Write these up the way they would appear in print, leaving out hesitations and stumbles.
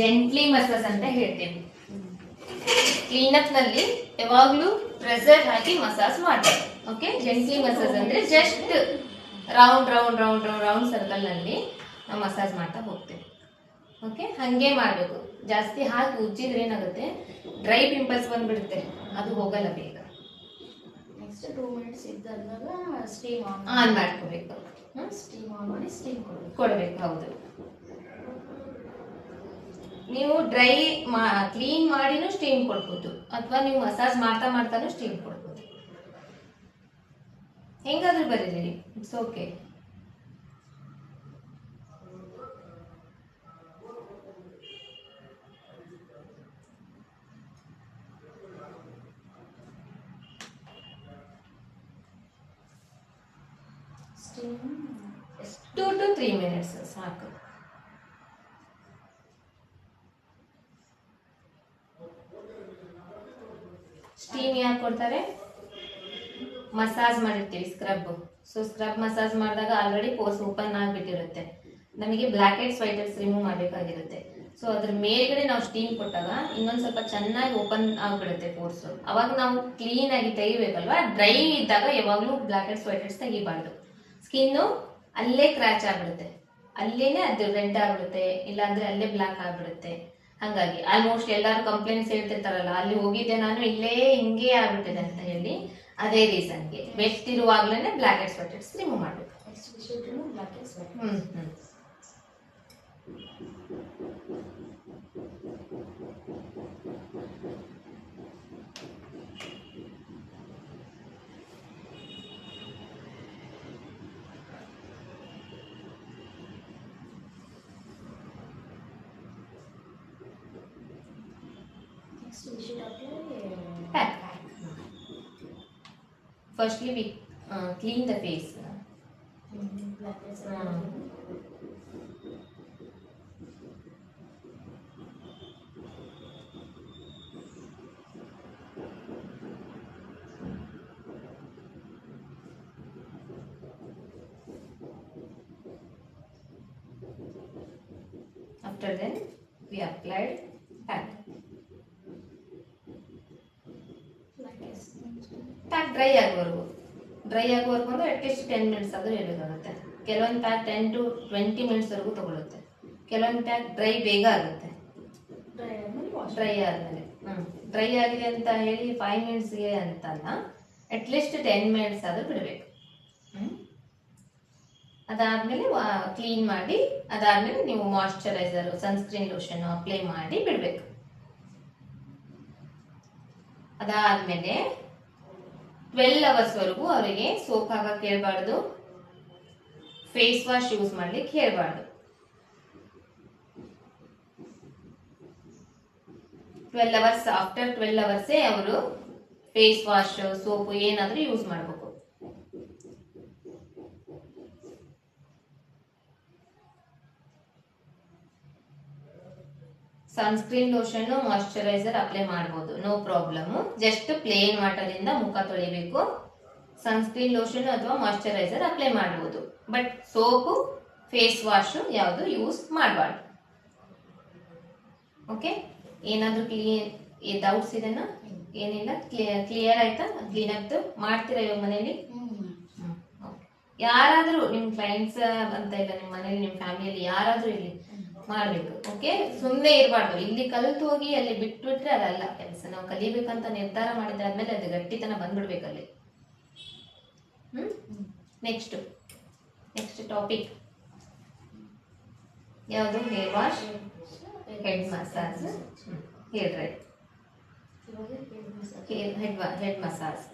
Gently massage ಅಂತ ಹೇಳ್ತೇವೆ. Cleanup ನಲ್ಲಿ ಯಾವಾಗ್ಲೂ ಪ್ರೆಸರ್ ಹಾಕಿ ಮಸಾಜ್ ಮಾಡ್ತಾರೆ. ಓಕೆ, ಜೆಂಟ್ಲಿ ಮಸಾಜ್ ಅಂದ್ರೆ just round round round round round circle ನಲ್ಲಿ ನಾವು ಮಸಾಜ್ ಮಾಡ್ತಾ ಹೋಗ್ತೇವೆ. ಓಕೆ, ಹಂಗೆ ಮಾಡಬೇಕು. ಜಾಸ್ತಿ ಹಾಕಿ ಉಜ್ಜಿದ್ರೆ ಏನಾಗುತ್ತೆ, ಡ್ರೈ ಪಿಂಪಲ್ಸ್ ಬಂದ್ಬಿಡುತ್ತೆ, ಅದು ಹೋಗಲ್ಲ ಬೇಗ. ನೆಕ್ಸ್ಟ್ 2 ಮಿನಿಟ್ಸ್ ಇದ್ದಾಗ ಸ್ಟೀಮ್ ಆನ್ ಮಾಡ್ಕೋಬೇಕು. ಸ್ಟೀಮ್ ಆನ್ ಮಾಡಿ ಸ್ಟೀಮ್ ಕೊಡಬೇಕು. ಹೌದು, ನೀವು ಡ್ರೈ ಕ್ಲೀನ್ ಮಾಡಿನೂ ಸ್ಟೀಮ್ ಕೊಡ್ಬೋದು, ಅಥವಾ ನೀವು ಮಸಾಜ್ ಮಾಡ್ತಾ ಮಾಡ್ತಾನು ಸ್ಟೀಮ್ ಕೊಡ್ಬೋದು. ಹೆಂಗಾದ್ರೂ ಬರೀರಿ, it's okay. Steam 2 to 3 minutes ಸಾಕು. ಸ್ಟೀಮ್ ಯಾಕೆ ಕೊಡ್ತಾರೆ? ಮಸಾಜ್ ಮಾಡಿರ್ತೀವಿ, ಸ್ಕ್ರಬ್. ಸೊ ಸ್ಕ್ರಬ್ ಮಸಾಜ್ ಮಾಡಿದಾಗ ಆಲ್ರೆಡಿ ಪೋರ್ಸ್ ಓಪನ್ ಆಗಿಬಿಟ್ಟಿರುತ್ತೆ, ನಮಗೆ blackheads whiteheads remove ಮಾಡಬೇಕಾಗಿರುತ್ತೆ. ಸೊ ಅದ್ರ ಮೇಲ್ಗಡೆ ನಾವು ಸ್ಟೀಮ್ ಕೊಟ್ಟಾಗ ಇನ್ನೊಂದು ಸ್ವಲ್ಪ ಚೆನ್ನಾಗಿ ಓಪನ್ ಆಗಿಬಿಡುತ್ತೆ ಪೋರ್ಸ್. ಅವಾಗ ನಾವು ಕ್ಲೀನ್ ಆಗಿ ತೆಗಿಬೇಕಲ್ವಾ. ಡ್ರೈ ಇದ್ದಾಗ ಯಾವಾಗಲೂ ಬ್ಲ್ಯಾಕ್ ಹೆಡ್ಸ್ ವೈಟ್ ಹೆಡ್ಸ್ ತೆಗಿಬಾರ್ದು. ಸ್ಕಿನ್ನು ಅಲ್ಲೇ ಕ್ರ್ಯಾಚ್ ಆಗ್ಬಿಡುತ್ತೆ, ಅಲ್ಲೇನೆ ಅದು ರೆಡ್ ಆಗ್ಬಿಡುತ್ತೆ, ಇಲ್ಲಾಂದ್ರೆ ಅಲ್ಲೇ ಬ್ಲ್ಯಾಕ್ ಆಗ್ಬಿಡುತ್ತೆ. ಹಾಗಾಗಿ ಆಲ್ಮೋಸ್ಟ್ ಎಲ್ಲರೂ ಕಂಪ್ಲೇಂಟ್ಸ್ ಹೇಳ್ತಿರ್ತಾರಲ್ಲ, ಅಲ್ಲಿ ಹೋಗಿದ್ದೆ ನಾನು, ಇಲ್ಲೇ ಹಿಂಗೆ ಆಗ್ಬಿಟ್ಟಿದೆ ಅಂತ ಹೇಳಿ. ಅದೇ ರೀಸನ್ಗೆ ವೆಟ್ ಇರುವಾಗ್ಲೇನೆ blackheads whiteheads remove ಮಾಡಬೇಕು. Pack. Firstly, we clean the face. After then, we applied pack. Pack dry ಆಗೋವರೆಗೂ ಅಂದ್ರೆ ಅಟ್ಲೀಸ್ಟ್ 10 ಮಿನಿಟ್ಸ್ ಆದರೂ ಇರಬೇಕಾಗುತ್ತೆ. ಕೆಲವೊಂದು ಪ್ಯಾಕ್ 10 to 20 ಮಿನಿಟ್ಸ್ ವರೆಗೂ ತಗೊಳುತ್ತೆ. ಕೆಲವೊಂದು ಪ್ಯಾಕ್ ಡ್ರೈ ಬೇಗ ಆಗುತ್ತೆ. ಡ್ರೈ ಆದ್ಮೇಲೆ ಡ್ರೈ ಆಗಿದೆ ಅಂತ ಹೇಳಿ 5 ಮಿನಿಟ್ಸ್ಗೆ ಅಂತಲ್ಲ, ಅಟ್ಲೀಸ್ಟ್ 10 ಮಿನಿಟ್ಸ್ ಆದರೂ ಬಿಡಬೇಕು. ಅದಾದ್ಮೇಲೆ ಕ್ಲೀನ್ ಮಾಡಿ, ಅದಾದ್ಮೇಲೆ ನೀವು ಮಾಯಿಶ್ಚರೈಸರ್, ಸನ್ಸ್ಕ್ರೀನ್ ಲೋಷನ್ ಅಪ್ಲೈ ಮಾಡಿ ಬಿಡಬೇಕು. ಅದಾದ್ಮೇಲೆ 12 ಅವರ್ಸ್ ವರೆಗೂ ಅವರಿಗೆ ಸೋಪ್ ಹಾಕಕ್ಕೆ ಹೇಳ್ಬಾರ್ದು, ಫೇಸ್ ವಾಶ್ ಯೂಸ್ ಮಾಡ್ಲಿಕ್ಕೆ ಹೇಳ್ಬಾರ್ದು. 12 ಅವರ್ಸ್, ಆಫ್ಟರ್ 12 ಅವರ್ಸೇ ಅವರು ಫೇಸ್ ವಾಶ್, ಸೋಪ್ ಏನಾದ್ರೂ ಯೂಸ್ ಮಾಡಬೇಕು. ಸನ್ಸ್ಕ್ರೀನ್ ಲೋಷನ್, ಮಾಯಿಶ್ಚರೈಸರ್ ಅಪ್ಲೈ ಮಾಡಬಹುದು, no problem. Just plain water ಇಂದ ಮುಖ ತೊಳಿಬೇಕು. ಸನ್ಸ್ಕ್ರೀನ್ ಲೋಷನ್ ಅಥವಾ ಮಾಯಿಶ್ಚರೈಸರ್ ಅಪ್ಲೈ ಮಾಡಬಹುದು, ಬಟ್ ಸೋಪು, ಫೇಸ್ ವಾಶ್ ಯಾವುದು ಯೂಸ್ ಮಾಡಬಾರ್ದು. ಓಕೆ, ಏನಾದ್ರೂ ಡೌಟ್ಸ್ ಇದೆನಾ? ಏನಿಲ್ಲ, ಕ್ಲಿಯರ್ ಆಯ್ತಾ? ಕ್ಲೀನ್ ಆಗ್ತು ಮಾಡ್ತೀರಾ ಇವಾಗ ಮನೇಲಿ? ಯಾರಾದ್ರೂ ನಿಮ್ ಕ್ಲೈಂಟ್ಸ್ ಅಂತ ಇಲ್ಲ, ನಿಮ್ ಮನೇಲಿ ನಿಮ್ ಫ್ಯಾಮಿಲಿಯಲ್ಲಿ ಯಾರಾದ್ರೂ ಇಲ್ಲಿ ಮಾಡ್ಬೇಕು. ಓಕೆ, ಸುಮ್ಮನೆ ಇರಬಾರ್ದು. ಇಲ್ಲಿ ಕಲಿತು ಹೋಗಿ ಅಲ್ಲಿ ಬಿಟ್ಬಿಟ್ರೆ ಅದಲ್ಲ ಕೆಲಸ. ನಾವು ಕಲಿಬೇಕಂತ ನಿರ್ಧಾರ ಮಾಡಿದಾದ್ಮೇಲೆ ಅದು ಗಟ್ಟಿತನ ಬಂದ್ಬಿಡ್ಬೇಕಲ್ಲಿ. ನೆಕ್ಸ್ಟ್ ಟಾಪಿಕ್ ಯಾವುದು? Hair wash, head massage. ಹೇಳ್ರಿ, ಹೆಡ್ ಮಸಾಜ್.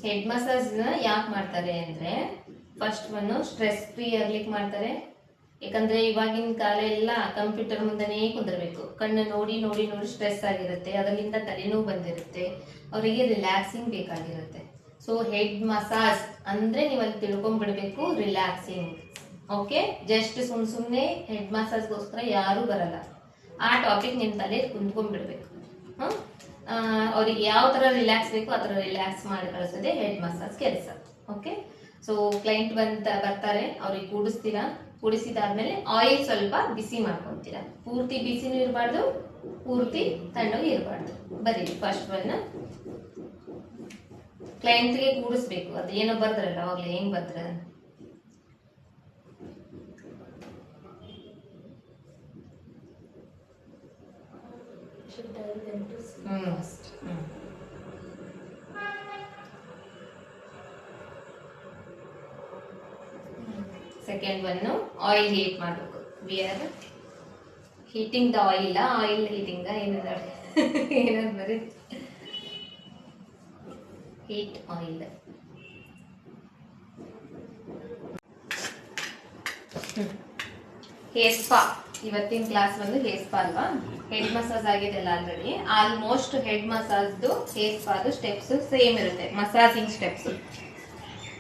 ಹೆಡ್ ಮಸಾಜ್ ಯಾಕೆ ಮಾಡ್ತಾರೆ ಅಂದ್ರೆ, ಫಸ್ಟ್ ಒನ್ ಸ್ಟ್ರೆಸ್ ಫ್ರೀ ಆಗ್ಲಿಕ್ಕೆ ಮಾಡ್ತಾರೆ. ಯಾಕಂದ್ರೆ ಇವಾಗಿನ ಕಾಲ ಎಲ್ಲ ಕಂಪ್ಯೂಟರ್ ಮುಂದೆನೇ ಕುಂದಿರ್ಬೇಕು, ಕಣ್ಣು ನೋಡಿ ನೋಡಿ ನೋಡಿ ಸ್ಟ್ರೆಸ್ ಆಗಿರುತ್ತೆ, ಅದರಿಂದ ತಲೆನೋವು ಬಂದಿರುತ್ತೆ, ಅವರಿಗೆ ರಿಲ್ಯಾಕ್ಸಿಂಗ್ ಬೇಕಾಗಿರುತ್ತೆ. ಸೊ ಹೆಡ್ ಮಸಾಜ್ ಅಂದ್ರೆ ನೀವು ಅಲ್ಲಿ ತಿಳ್ಕೊಂಡ್ಬಿಡ್ಬೇಕು, ರಿಲ್ಯಾಕ್ಸಿಂಗ್. ಓಕೆ, ಜಸ್ಟ್ ಸುಮ್ಮನೆ ಹೆಡ್ ಮಸಾಜ್ಗೋಸ್ಕರ ಯಾರೂ ಬರಲ್ಲ. ಆ ಟಾಪಿಕ್ ನಿಮ್ಮ ತಲೆ ಕುಂತ್ಕೊಂಡ್ಬಿಡ್ಬೇಕು. ಅವ್ರಿಗೆ ಯಾವ ತರ ರಿಲ್ಯಾಕ್ಸ್ ಬೇಕು ಆ ತರ ರಿಲ್ಯಾಕ್ಸ್ ಮಾಡಿ ಕಳಿಸೋದೇ ಹೆಡ್ ಮಸಾಜ್ ಕೆಲಸ. ಓಕೆ, ಸೊ ಕ್ಲೈಂಟ್ ಬರ್ತಾರೆ, ಅವ್ರಿಗೆ ಕೂಡಿಸ್ತೀರಾ, ಕೂಡಿಸಿದಾದ್ಮೇಲೆ ಆಯಿಲ್ ಸ್ವಲ್ಪ ಬಿಸಿ ಮಾಡ್ಕೊಂತೀರಾ. ಪೂರ್ತಿ ಬಿಸಿನೂ ಇರಬಾರ್ದು, ಪೂರ್ತಿ ತಣ್ಣಗೂ ಇರಬಾರ್ದು. ಬರೀ ಫಸ್ಟ್ ಒನ್ ಕ್ಲೈಂಟ್ಗೆ ಕೂಡಿಸ್ಬೇಕು. ಅದು ಏನೋ ಬರ್ದ್ರಲ್ಲ ಅವಾಗ್ಲೇ ಹೆಂಗ್ ಬರ್ದ್ರ should tell them to sleep first. Second one oil heat ಮಾಡಬೇಕು. We are heating the oil, oil heating ಏನಾದ್ರು ಬರೀ ಹೀಟ್ ಆಯಿಲ್. Hair spa. ಇವತ್ತಿನ ಕ್ಲಾಸ್ ಬಂದು ಹೇರ್ ಸ್ಪಾ ಅಲ್ವಾ? ಹೆಡ್ ಮಸಾಜ್ ಆಗಿದೆಲ್ಲ ಆಲ್ರೆಡಿ. ಆಲ್ಮೋಸ್ಟ್ ಹೆಡ್ ಮಸಾಜ್ದು ಹೇರ್ ಸ್ಪಾದು ಸ್ಟೆಪ್ಸ್ ಸೇಮ್ ಇರುತ್ತೆ, ಮಸಾಜಿಂಗ್ ಸ್ಟೆಪ್ಸ್.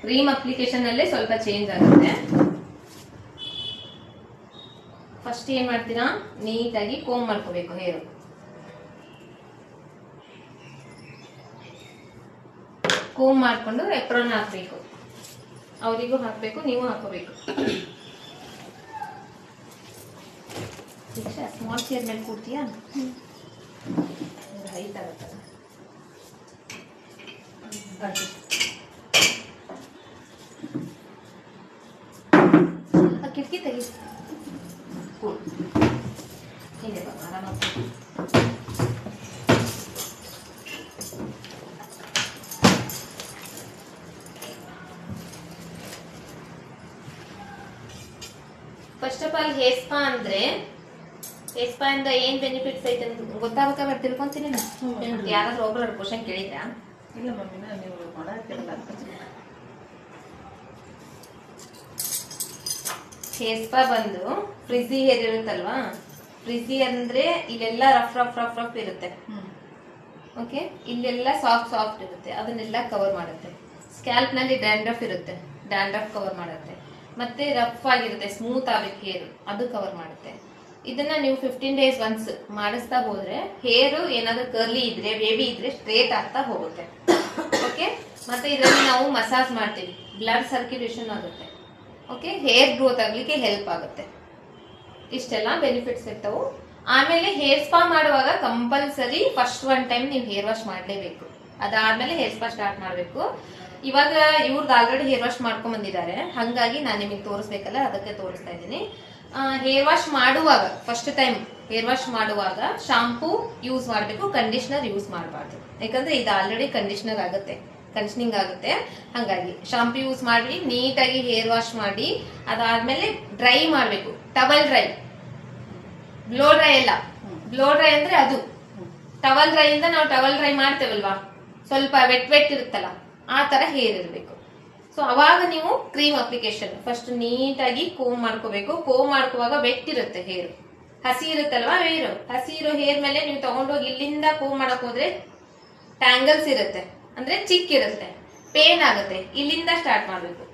ಕ್ರೀಮ್ ಅಪ್ಲಿಕೇಶನ್ ಅಲ್ಲೇ ಸ್ವಲ್ಪ ಚೇಂಜ್ ಆಗುತ್ತೆ. ಫಸ್ಟ್ ಏನ್ ಮಾಡ್ತೀರಾ, ನೀಟಾಗಿ ಕೋಮ್ ಮಾಡ್ಕೋಬೇಕು ಹೇರು. ಕೋಮ್ ಮಾಡ್ಕೊಂಡು ಎಪ್ರೋನ್ ಹಾಕ್ಬೇಕು. ಅವರಿಗೂ ಹಾಕ್ಬೇಕು, ನೀವು ಹಾಕೋಬೇಕು. ಸ್ಮಾಲ್ ಚೇರ್ ಮೇಲೆ ಕೂರ್ತೀಯಾ? ಹೈಟ್ ಆಗುತ್ತಲ್ಲ. ಕಿಟಕಿ ತೆಗಿ. ಇದೆ ಬಾ, ಆರಾಮಾಗಿ. First of all hair spa ಅಂದ್ರೆ, ಹೇರ್ ಸ್ಪಾ ಇಂದ ಏನ್ ಬೆನಿಫಿಟ್ಸ್ ಐತೆ ಅಂತ ಗೊತ್ತಾಗಬೇಕಾದ್ರೆ ತಿಳ್ಕೊಂತೀನಿ. ಯಾರಾದ್ರೂ ಒಬ್ರು ಕ್ವಶನ್ ಕೇಳಿದ್ರಾ? ಇಲ್ಲ ಮಮ್ಮಿ, ನೀವು ಮಾಡಾಕ್ತಿರಲ್ಲ. ಹೇರ್ ಸ್ಪಾ ಬಂದು ಫ್ರಿಜಿ ಹೇರ್ ಇರುತ್ತಲ್ವಾ, ಫ್ರಿಜಿ ಅಂದ್ರೆ ಇಲ್ಲೆಲ್ಲ ರಫ್ ರಫ್ ರಫ್ ರಫ್ ಇರುತ್ತೆ. ಓಕೆ, ಇಲ್ಲೆಲ್ಲ ಸಾಫ್ಟ್ ಸಾಫ್ಟ್ ಇರುತ್ತೆ, ಅದನ್ನೆಲ್ಲ ಕವರ್ ಮಾಡುತ್ತೆ. ಸ್ಕ್ಯಾಲ್ಪ್ ನಲ್ಲಿ ಡ್ಯಾಂಡ್ರಫ್ ಇರುತ್ತೆ, ಡ್ಯಾಂಡ್ರಫ್ ಕವರ್ ಮಾಡುತ್ತೆ. ಮತ್ತೆ ರಫ್ ಆಗಿರುತ್ತೆ, ಸ್ಮೂತ್ ಆಗಬೇಕು ಹೇರ್, ಅದು ಕವರ್ ಮಾಡುತ್ತೆ. ಇದನ್ನ ನೀವು 15 days ಒನ್ಸ್ ಮಾಡಿಸ್ತಾ ಹೋದ್ರೆ ಹೇರು ಏನಾದ್ರೂ ಕರ್ಲಿ ಇದ್ರೆ, ಬೇಬಿ ಇದ್ರೆ ಸ್ಟ್ರೇಟ್ ಆಗ್ತಾ ಹೋಗುತ್ತೆ. ಓಕೆ, ಮತ್ತೆ ಇದರಲ್ಲಿ ನಾವು ಮಸಾಜ್ ಮಾಡ್ತೀವಿ, ಬ್ಲಡ್ ಸರ್ಕ್ಯುಲೇಷನ್ ಆಗುತ್ತೆ. ಓಕೆ, ಹೇರ್ ಗ್ರೋತ್ ಆಗ್ಲಿಕ್ಕೆ ಹೆಲ್ಪ್ ಆಗುತ್ತೆ. ಇಷ್ಟೆಲ್ಲ ಬೆನಿಫಿಟ್ಸ್ ಇರ್ತವು. ಆಮೇಲೆ ಹೇರ್ ಸ್ಪಾ ಮಾಡುವಾಗ ಕಂಪಲ್ಸರಿ ಫಸ್ಟ್ ಒನ್ ಟೈಮ್ ನೀವು ಹೇರ್ ವಾಶ್ ಮಾಡ್ಲೇಬೇಕು. ಅದಾದ್ಮೇಲೆ ಹೇರ್ ಸ್ಪಾ ಸ್ಟಾರ್ಟ್ ಮಾಡ್ಬೇಕು. ಇವಾಗ ಇವ್ರದ್ದು ಆಲ್ರೆಡಿ ಹೇರ್ ವಾಶ್ ಮಾಡ್ಕೊಂಡ್ ಬಂದಿದ್ದಾರೆ, ಹಂಗಾಗಿ ನಾನು ನಿಮಗೆ ತೋರಿಸ್ಬೇಕಲ್ಲ, ಅದಕ್ಕೆ ತೋರಿಸ್ತಾ ಇದ್ದೀನಿ. ಹೇರ್ ವಾಶ್ ಮಾಡುವಾಗ ಫಸ್ಟ್ ಟೈಮ್ ಹೇರ್ ವಾಶ್ ಮಾಡುವಾಗ ಶಾಂಪೂ ಯೂಸ್ ಮಾಡಬೇಕು, ಕಂಡೀಷನರ್ ಯೂಸ್ ಮಾಡಬಾರ್ದು. ಯಾಕಂದ್ರೆ ಇದು ಆಲ್ರೆಡಿ ಕಂಡೀಷನರ್ ಆಗುತ್ತೆ, ಕಂಡೀಷನಿಂಗ್ ಆಗುತ್ತೆ. ಹಂಗಾಗಿ ಶಾಂಪೂ ಯೂಸ್ ಮಾಡಿ ನೀಟಾಗಿ ಹೇರ್ ವಾಶ್ ಮಾಡಿ, ಅದಾದ್ಮೇಲೆ ಡ್ರೈ ಮಾಡಬೇಕು. ಟವಲ್ ಡ್ರೈ, ಬ್ಲೋ ಡ್ರೈ ಅಲ್ಲ. ಬ್ಲೋ ಡ್ರೈ ಅಂದ್ರೆ ಅದು. ಟವಲ್ ಡ್ರೈ ಇಂದ ನಾವು ಟವಲ್ ಡ್ರೈ ಮಾಡ್ತೇವಲ್ವಾ, ಸ್ವಲ್ಪ ವೆಟ್ ವೆಟ್ ಇರುತ್ತಲ್ಲ, ಆ ತರ ಹೇರ್ ಇರಬೇಕು. ಸೊ ಅವಾಗ ನೀವು ಕ್ರೀಮ್ ಅಪ್ಲಿಕೇಶನ್ ಫಸ್ಟ್ ನೀಟಾಗಿ ಕೋಮ್ ಮಾಡ್ಕೋಬೇಕು. ಕೋಮ್ ಮಾಡ್ಕೋವಾಗ ವೆಟ್ ಇರುತ್ತೆ ಹೇರ್, ಹಸಿ ಇರುತ್ತಲ್ವಾ ಹೇರ್, ಹಸಿ ಇರೋ ಹೇರ್ ಮೇಲೆ ನೀವು ತಗೊಂಡೋಗಿ ಇಲ್ಲಿಂದ ಕೋಮ್ ಮಾಡಕ್ ಹೋದ್ರೆ ಟ್ಯಾಂಗಲ್ಸ್ ಇರುತ್ತೆ, ಅಂದ್ರೆ ಚಿಕ್ ಇರುತ್ತೆ, ಪೇನ್ ಆಗುತ್ತೆ. ಇಲ್ಲಿಂದ ಸ್ಟಾರ್ಟ್ ಮಾಡ್ಬೇಕು.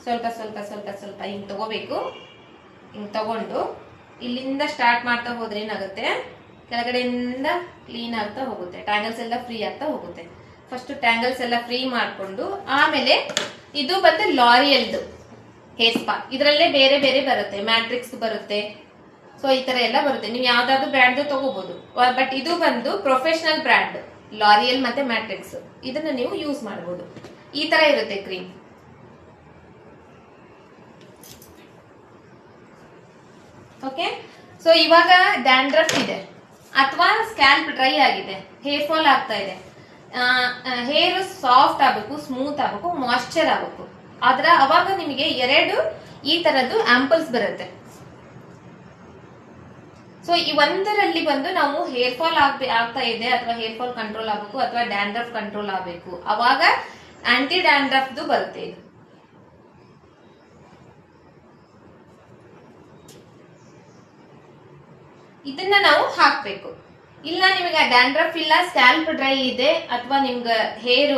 ಸ್ವಲ್ಪ ಸ್ವಲ್ಪ ಸ್ವಲ್ಪ ಸ್ವಲ್ಪ ಹಿಂಗ್ ತಗೋಬೇಕು. ಹಿಂಗ್ ತಗೊಂಡು ಇಲ್ಲಿಂದ ಸ್ಟಾರ್ಟ್ ಮಾಡ್ತಾ ಹೋದ್ರೆ ಏನಾಗುತ್ತೆ, ಕೆಳಗಡೆಯಿಂದ ಕ್ಲೀನ್ ಆಗ್ತಾ ಹೋಗುತ್ತೆ, ಟ್ಯಾಂಗಲ್ಸ್ ಎಲ್ಲ ಫ್ರೀ ಆಗ್ತಾ ಹೋಗುತ್ತೆ. ಫಸ್ಟ್ ಟ್ಯಾಂಗಲ್ಸ್ ಎಲ್ಲ ಫ್ರೀ ಮಾಡ್ಕೊಂಡು, ಆಮೇಲೆ ಇದು ಬಂದು ಲಾರಿಯಲ್ದು ಹೇರ್ ಸ್ಪಾ. ಇದರಲ್ಲೇ ಬೇರೆ ಬೇರೆ ಬರುತ್ತೆ, ಮ್ಯಾಟ್ರಿಕ್ಸ್ ಬರುತ್ತೆ, ಸೊ ಈ ತರ ಎಲ್ಲ ಬರುತ್ತೆ. ನೀವು ಯಾವ್ದಾದ್ರು ಬ್ರ್ಯಾಂಡ್ ತಗೋಬಹುದು, ಬಟ್ ಇದು ಬಂದು ಪ್ರೊಫೆಷನಲ್ ಬ್ರ್ಯಾಂಡ್, ಲಾರಿಯಲ್ ಮತ್ತೆ ಮ್ಯಾಟ್ರಿಕ್ಸ್. ಇದನ್ನ ನೀವು ಯೂಸ್ ಮಾಡಬಹುದು. ಈ ತರ ಇರುತ್ತೆ ಕ್ರೀಮ್. ಓಕೆ, ಸೊ ಇವಾಗ ಡ್ಯಾಂಡ್ರಫ್ ಇದೆ ಅಥವಾ ಸ್ಕ್ಯಾಲ್ಪ್ ಡ್ರೈ ಆಗಿದೆ, ಹೇರ್ ಫಾಲ್ ಆಗ್ತಾ ಇದೆ, ಹೇರ್ ಸಾಫ್ಟ್ ಆಗಬೇಕು, ಸ್ಮೂತ್ ಆಗಬೇಕು, ಮಾಯ್ಶ್ಚರ್ ಆಗಬೇಕು. ಅವಾಗ ನಿಮಗೆ 2 ಈ ತರದ್ದು ಆಂಪಲ್ಸ್ ಬರುತ್ತೆ. ಸೊ ಈ ಒಂದರಲ್ಲಿ ಬಂದು ನಾವು ಹೇರ್ ಫಾಲ್ ಆಗ್ತಾ ಇದೆ ಅಥವಾ ಹೇರ್ ಫಾಲ್ ಕಂಟ್ರೋಲ್ ಆಗಬೇಕು ಅಥವಾ ಡ್ಯಾಂಡ್ರಫ್ ಕಂಟ್ರೋಲ್ ಆಗಬೇಕು, ಅವಾಗ ಆಂಟಿ ಡ್ಯಾಂಡ್ರಫ್ದು ಬರುತ್ತೆ ಇದು. ಇದನ್ನ ನಾವು ಹಾಕ್ಬೇಕು. ಇಲ್ಲ ನಿಮಗೆ ಡ್ಯಾಂಡ್ರಫ್ ಇಲ್ಲ, ಸ್ಕ್ಯಾಲ್ಪ್ ಡ್ರೈ ಇದೆ, ಅಥವಾ ನಿಮ್ಗೆ ಹೇರ್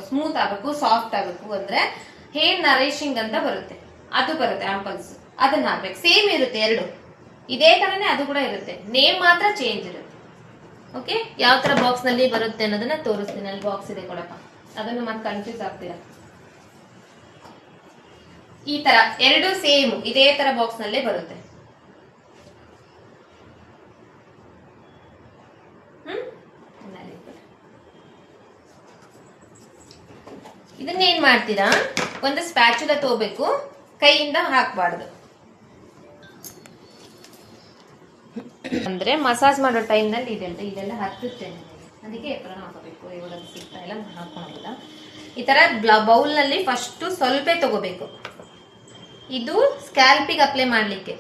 ಸ್ಮೂತ್ ಆಗಬೇಕು, ಸಾಫ್ಟ್ ಆಗಬೇಕು ಅಂದ್ರೆ ಹೇರ್ ನರಿಶಿಂಗ್ ಅಂತ ಬರುತ್ತೆ, ಅದು ಬರುತ್ತೆ ಆಂಪಲ್ಸ್. ಅದನ್ನ ಹಾಕ್ಬೇಕು. ಸೇಮ್ ಇರುತ್ತೆ 2, ಇದೇ ತರನೇ ಅದು ಕೂಡ ಇರುತ್ತೆ, ನೇಮ್ ಮಾತ್ರ ಚೇಂಜ್ ಇರುತ್ತೆ. ಓಕೆ, ಯಾವ ತರ ಬಾಕ್ಸ್ ನಲ್ಲಿ ಬರುತ್ತೆ ಅನ್ನೋದನ್ನ ತೋರಿಸ್ತೀನಿ. ಅಲ್ಲಿ ಬಾಕ್ಸ್ ಇದೆ ಕೊಡಪ್ಪ, ಅದನ್ನು ಮತ್ತೆ ಕನ್ಫ್ಯೂಸ್ ಆಗ್ತೀರಾ. ಈ ತರ ಎರಡು ಸೇಮ್ ಇದೇ ತರ ಬಾಕ್ಸ್ ನಲ್ಲೇ ಬರುತ್ತೆ. ಇದನ್ನೇನ್ ಮಾಡ್ತೀರಾ, ಒಂದು ಸ್ಪ್ಯಾಚುಲ ತಗೋಬೇಕು, ಕೈಯಿಂದ ಹಾಕಬಾರ್ದು. ಅಂದ್ರೆ ಮಸಾಜ್ ಮಾಡೋ ಟೈಮ್ ನಲ್ಲಿ ಇದೆಲ್ಲ ಹತ್ತುತ್ತೆ, ಅದಕ್ಕೆ ಎತ್ತರ ಹಾಕಬೇಕು. ಇವಾಗ ಸಿಗ್ತಾ ಇಲ್ಲ, ಹಾಕೋದಿಲ್ಲ. ಈ ತರ ಬೌಲ್ ನಲ್ಲಿ ಫಸ್ಟ್ ಸ್ವಲ್ಪ ತಗೋಬೇಕು. ಇದು ಸ್ಕ್ಯಾಲ್ಪಿಗೆ ಅಪ್ಲೈ ಮಾಡ್ಲಿಕ್ಕೆ,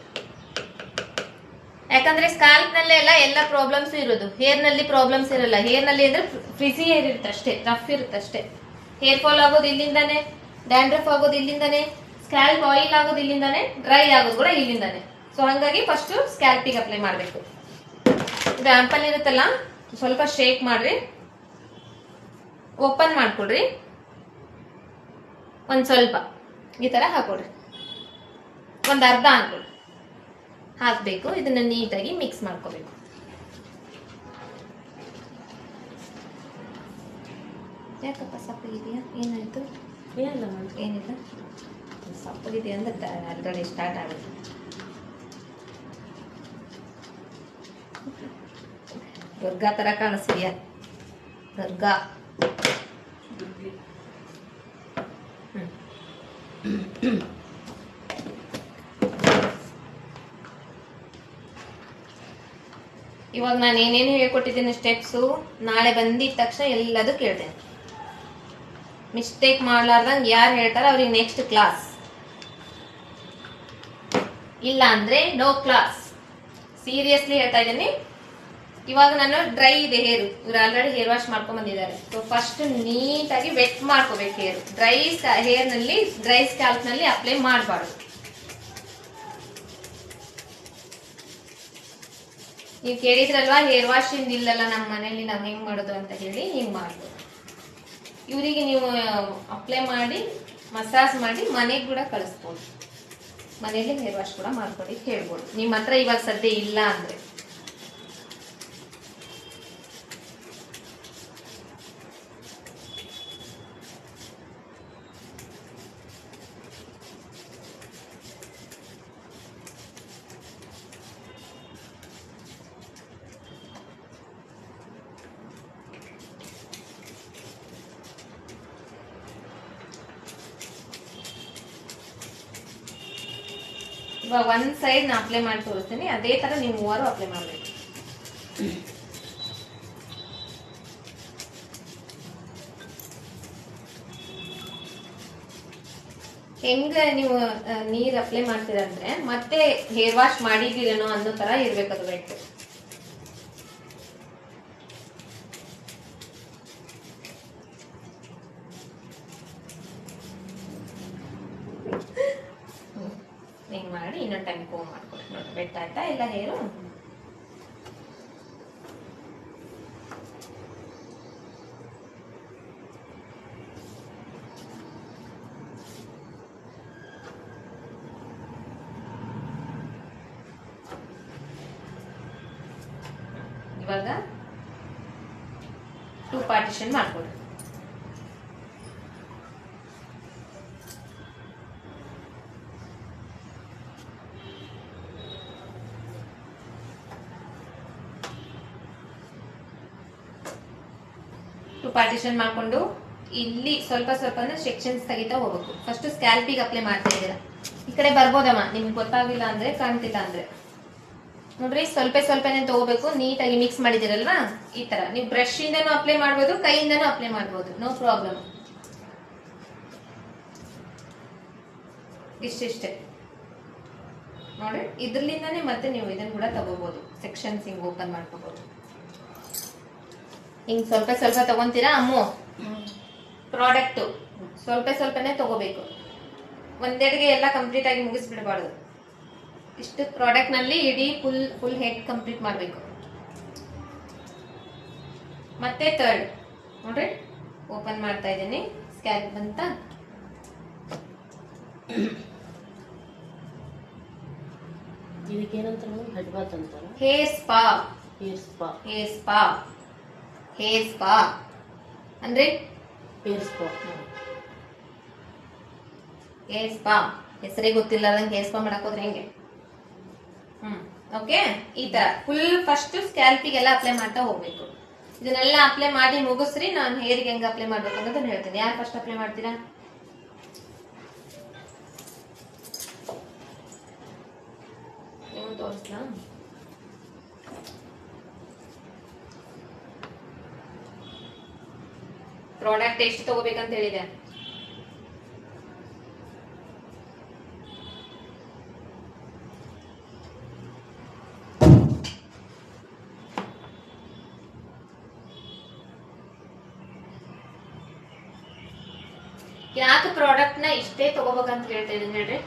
ಯಾಕಂದ್ರೆ ಸ್ಕ್ಯಾಲ್ಪ್ ನಲ್ಲೇ ಎಲ್ಲ ಪ್ರಾಬ್ಲಮ್ಸ್ ಇರೋದು. ಹೇರ್ ನಲ್ಲಿ ಪ್ರಾಬ್ಲಮ್ಸ್ ಇರಲ್ಲ. ಹೇರ್ ನಲ್ಲಿ ಅಂದ್ರೆ ಫ್ರಿಜಿ ಹೇರ್ ಇರುತ್ತೆ ಅಷ್ಟೇ, ರಫ್ ಇರುತ್ತೆ ಅಷ್ಟೇ. ಹೇರ್ ಫಾಲ್ ಆಗೋದು ಇಲ್ಲಿಂದಾನೆ, ಡ್ಯಾಂಡ್ರಫ್ ಆಗೋದು ಇಲ್ಲಿಂದಾನೆ, ಸ್ಕ್ಯಾಲ್ಪ್ ಆಯಿಲ್ ಆಗೋದು ಇಲ್ಲಿಂದಾನೆ, ಡ್ರೈ ಆಗೋದು ಕೂಡ ಇಲ್ಲಿಂದಾನೆ. ಸೊ ಹಂಗಾಗಿ ಫಸ್ಟ್ ಸ್ಕ್ಯಾಲ್ಪಿಗೆ ಅಪ್ಲೈ ಮಾಡಬೇಕು. ಇದು ಆಂಪಲ್ ಇರುತ್ತಲ್ಲ, ಸ್ವಲ್ಪ ಶೇಕ್ ಮಾಡ್ರಿ, ಓಪನ್ ಮಾಡ್ಕೊಡ್ರಿ, ಒಂದ್ ಸ್ವಲ್ಪ ಈ ತರ ಹಾಕೊಡ್ರಿ, ಒಂದ್ ಅರ್ಧ ಅನ್ಕೊಡ್ರಿ, ಹಾಕ್ಬೇಕು. ಇದನ್ನ ನೀಟಾಗಿ ಮಿಕ್ಸ್ ಮಾಡ್ಕೋಬೇಕು. ಯಾಕಪ್ಪ ಸಪ್ಪಗಿದೆಯಾ, ಏನಾಯ್ತು? ಏನಿಲ್ಲ ಮ್ಯಾಮ್. ಏನಿಲ್ಲ, ಸಪ್ಪಗಿದೆಯಾ ಅಂದ್ರೆ ಆಲ್ರೆಡಿ ಸ್ಟಾರ್ಟ್ ಆಗುತ್ತೆ. ದುರ್ಗಾ ತರ ಕಾಣಿಸ್ತೀಯಾ, ದುರ್ಗಾ. ಇವಾಗ ನಾನು ಏನೇನು ಹೇಳ್ಕೊಟ್ಟಿದ್ದೀನಿ ಸ್ಟೆಪ್ಸು, ನಾಳೆ ಬಂದಿದ ತಕ್ಷಣ ಎಲ್ಲದೂ ಕೇಳ್ತೇನೆ. ಮಿಸ್ಟೇಕ್ ಮಾಡ್ಲಾರ್ದಂಗೆ ಯಾರು ಹೇಳ್ತಾರ ಅವ್ರಿಗೆ ನೆಕ್ಸ್ಟ್ ಕ್ಲಾಸ್, ಇಲ್ಲ ಅಂದ್ರೆ ನೋ ಕ್ಲಾಸ್. ಸೀರಿಯಸ್ಲಿ ಹೇಳ್ತಾ ಇದ್ದೀನಿ. ಇವಾಗ ನಾನು ಡ್ರೈ ಇದೆ ಹೇರು, ಇವ್ರು ಆಲ್ರೆಡಿ ಹೇರ್ ವಾಶ್ ಮಾಡ್ಕೊಂಡ್ ಬಂದಿದ್ದಾರೆ. ಸೊ ಫಸ್ಟ್ ನೀಟಾಗಿ ವೆಟ್ ಮಾಡ್ಕೋಬೇಕು ಹೇರು. ಡ್ರೈ ಹೇರ್ ನಲ್ಲಿ, ಡ್ರೈ ಸ್ಕ್ಯಾಲ್ಪ್ ನಲ್ಲಿ ಅಪ್ಲೈ ಮಾಡಬಾರ್ದು. ನೀವು ಕೇಳಿದ್ರಲ್ವಾ ಹೇರ್ ವಾಶ್ ಇಲ್ಲಲ್ಲ ನಮ್ಮ ಮನೇಲಿ ನಾವು ಹೆಂಗ್ ಮಾಡೋದು ಅಂತ ಹೇಳಿ, ಹಿಂಗ್ ಮಾಡ್ಬೋದು. ಇವರಿಗೆ ನೀವು ಅಪ್ಲೈ ಮಾಡಿ ಮಸಾಜ್ ಮಾಡಿ ಮನೆಗೆ ಕೂಡ ಕಳಿಸ್ಬೋದು. ಮನೆಯಲ್ಲಿ ಹೇರ್ ವಾಶ್ ಕೂಡ ಮಾಡ್ಕೊಡಿ ಹೇಳ್ಬೋದು, ನಿಮ್ಮ ಹತ್ರ ಇವಾಗ ಸದ್ಯ ಇಲ್ಲ ಅಂದ್ರೆ. ಇವಾಗ ಒಂದ್ ಸೈಡ್ ನಾ ಅಪ್ಲೈ ಮಾಡಿ ತೋರಿಸ್ತೀನಿ, ಅದೇ ತರ ನೀವು ಮೂವರು ಅಪ್ಲೈ ಮಾಡಬೇಕು. ಹೆಂಗ ನೀವು ನೀರ್ ಅಪ್ಲೈ ಮಾಡ್ತೀರಂದ್ರೆ ಮತ್ತೆ ಹೇರ್ ವಾಶ್ ಮಾಡಿದ್ದೀರೇನೋ ಅನ್ನೋ ತರ ಇರ್ಬೇಕು ಅದು ವೆಟ್. ಹಿಂಗ್ ಮಾಡಿ ಇನ್ನೊಂದು ಟೈಮ್ ಕೋಮ್ ಮಾಡ್ಕೊಡಿ. ನೋಡಿ ಬೆಟ್ಟ ಆಯ್ತಾ ಇಲ್ಲ ಹೇರು. ಇವಾಗ 2 ಪಾರ್ಟಿಷನ್ ಮಾಡ್ಕೊಡಿ. ಪಾರ್ಟಿಷನ್ ಮಾಡ್ಕೊಂಡು ಇಲ್ಲಿ ಸ್ವಲ್ಪ ಸ್ವಲ್ಪ ಸೆಕ್ಷನ್ಸ್ ತೆಗಿತಾ ಹೋಗ್ಬೇಕು. ಫಸ್ಟ್ ಸ್ಕ್ಯಾಲ್ಪಿಗೆ ಅಪ್ಲೈ ಮಾಡ್ತಾ ಇದ್ದೀರಾ, ಈ ಕಡೆ ಬರ್ಬೋದಮ್ಮ, ನಿಮ್ಗೆ ಗೊತ್ತಾಗಿಲ್ಲ ಅಂದ್ರೆ, ಕಾಣ್ತಿಲ್ಲ ಅಂದ್ರೆ ನೋಡ್ರಿ. ಸ್ವಲ್ಪ ಸ್ವಲ್ಪನೇ ತಗೋಬೇಕು. ನೀಟಾಗಿ ಮಿಕ್ಸ್ ಮಾಡಿದಿರಲ್ವಾ, ಈ ತರ ನೀವು ಬ್ರಷ್ ಇಂದನೂ ಅಪ್ಲೈ ಮಾಡ್ಬೋದು, ಕೈಯಿಂದನೂ ಅಪ್ಲೈ ಮಾಡ್ಬೋದು, ನೋ ಪ್ರಾಬ್ಲಮ್. ಇಷ್ಟಿಷ್ಟೇ ನೋಡಿ. ಇದ್ರಲಿಂದಾನೇ ಮತ್ತೆ ನೀವು ಇದನ್ನ ಕೂಡ ತಗೋಬಹುದು, ಸೆಕ್ಷನ್ಸ್ ಹಿಂಗ್ ಓಪನ್ ಮಾಡ್ಕೋಬಹುದು. ಹಿಂಗ್ ಸ್ವಲ್ಪ ಸ್ವಲ್ಪ ತಗೊಂತೀರಾ ಅಮ್ಮು. ಪ್ರಾಡಕ್ಟ್ ಸ್ವಲ್ಪ ಸ್ವಲ್ಪನೇ ತಗೋಬೇಕು, ಒಂದೆಡೆಗೆ ಎಲ್ಲ ಕಂಪ್ಲೀಟ್ ಆಗಿ ಮುಗಿಸ್ಬಿಡಬಾರ್ದು. ಇಷ್ಟು ಪ್ರಾಡಕ್ಟ್ ನಲ್ಲಿ ಇಡೀ ಫುಲ್ ಹೆಡ್ ಕಂಪ್ಲೀಟ್ ಮಾಡಬೇಕು. ಮತ್ತೆ ಥರ್ಡ್ ನೋಡ್ರಿ, ಓಪನ್ ಮಾಡ್ತಾ ಇದ್ದೀನಿ. ಸ್ಕ್ಯಾಲ್ಪ್ ಬಂತ, ಇದಕ್ಕೆ ಏನಂತಾರೆ? ಹೆಡ್ ಬಾತ್ ಅಂತಾರ. Hair spa. Hair spa. Hair spa. Hair spa ಅಂದ್ರೆ ಹೇರ್ ಸ್ಪಾ. ಹೇರ್ ಸ್ಪಾ ಹೆಸರೇ ಗೊತ್ತಿಲ್ಲದಂಗೆ ಹೇರ್ ಸ್ಪಾ ಮಾಡಕ್ ಹೋದ್ರೆ ಹೆಂಗೆ? ಓಕೆ, ಈ ತರ ಫುಲ್ ಫಸ್ಟ್ ಸ್ಕ್ಯಾಲ್ಪಿಗೆಲ್ಲ ಅಪ್ಲೈ ಮಾಡ್ತಾ ಹೋಗ್ಬೇಕು. ಇದನ್ನೆಲ್ಲ ಅಪ್ಲೈ ಮಾಡಿ ಮುಗಿಸ್ರಿ. ನಾನು ಹೇರ್ಗೆ ಹೆಂಗ್ ಅಪ್ಲೈ ಮಾಡ್ಬೇಕು ಅನ್ನೋದನ್ನ ಹೇಳ್ತೀನಿ. ಯಾರು ಫಸ್ಟ್ ಅಪ್ಲೈ ಮಾಡ್ತೀರಾ? ನೀವು ತೋರಿಸ್ಲಾ? ಪ್ರಾಡಕ್ಟ್ ಎಷ್ಟು ತಗೋಬೇಕಂತ ಹೇಳಿದೆ? ಯಾಕೆ ಪ್ರಾಡಕ್ಟ್ ನ ಇಷ್ಟೇ ತಗೋಬೇಕಂತ ಹೇಳ್ತಾ ಇದೀನಿ ಹೇಳ್ರಿ.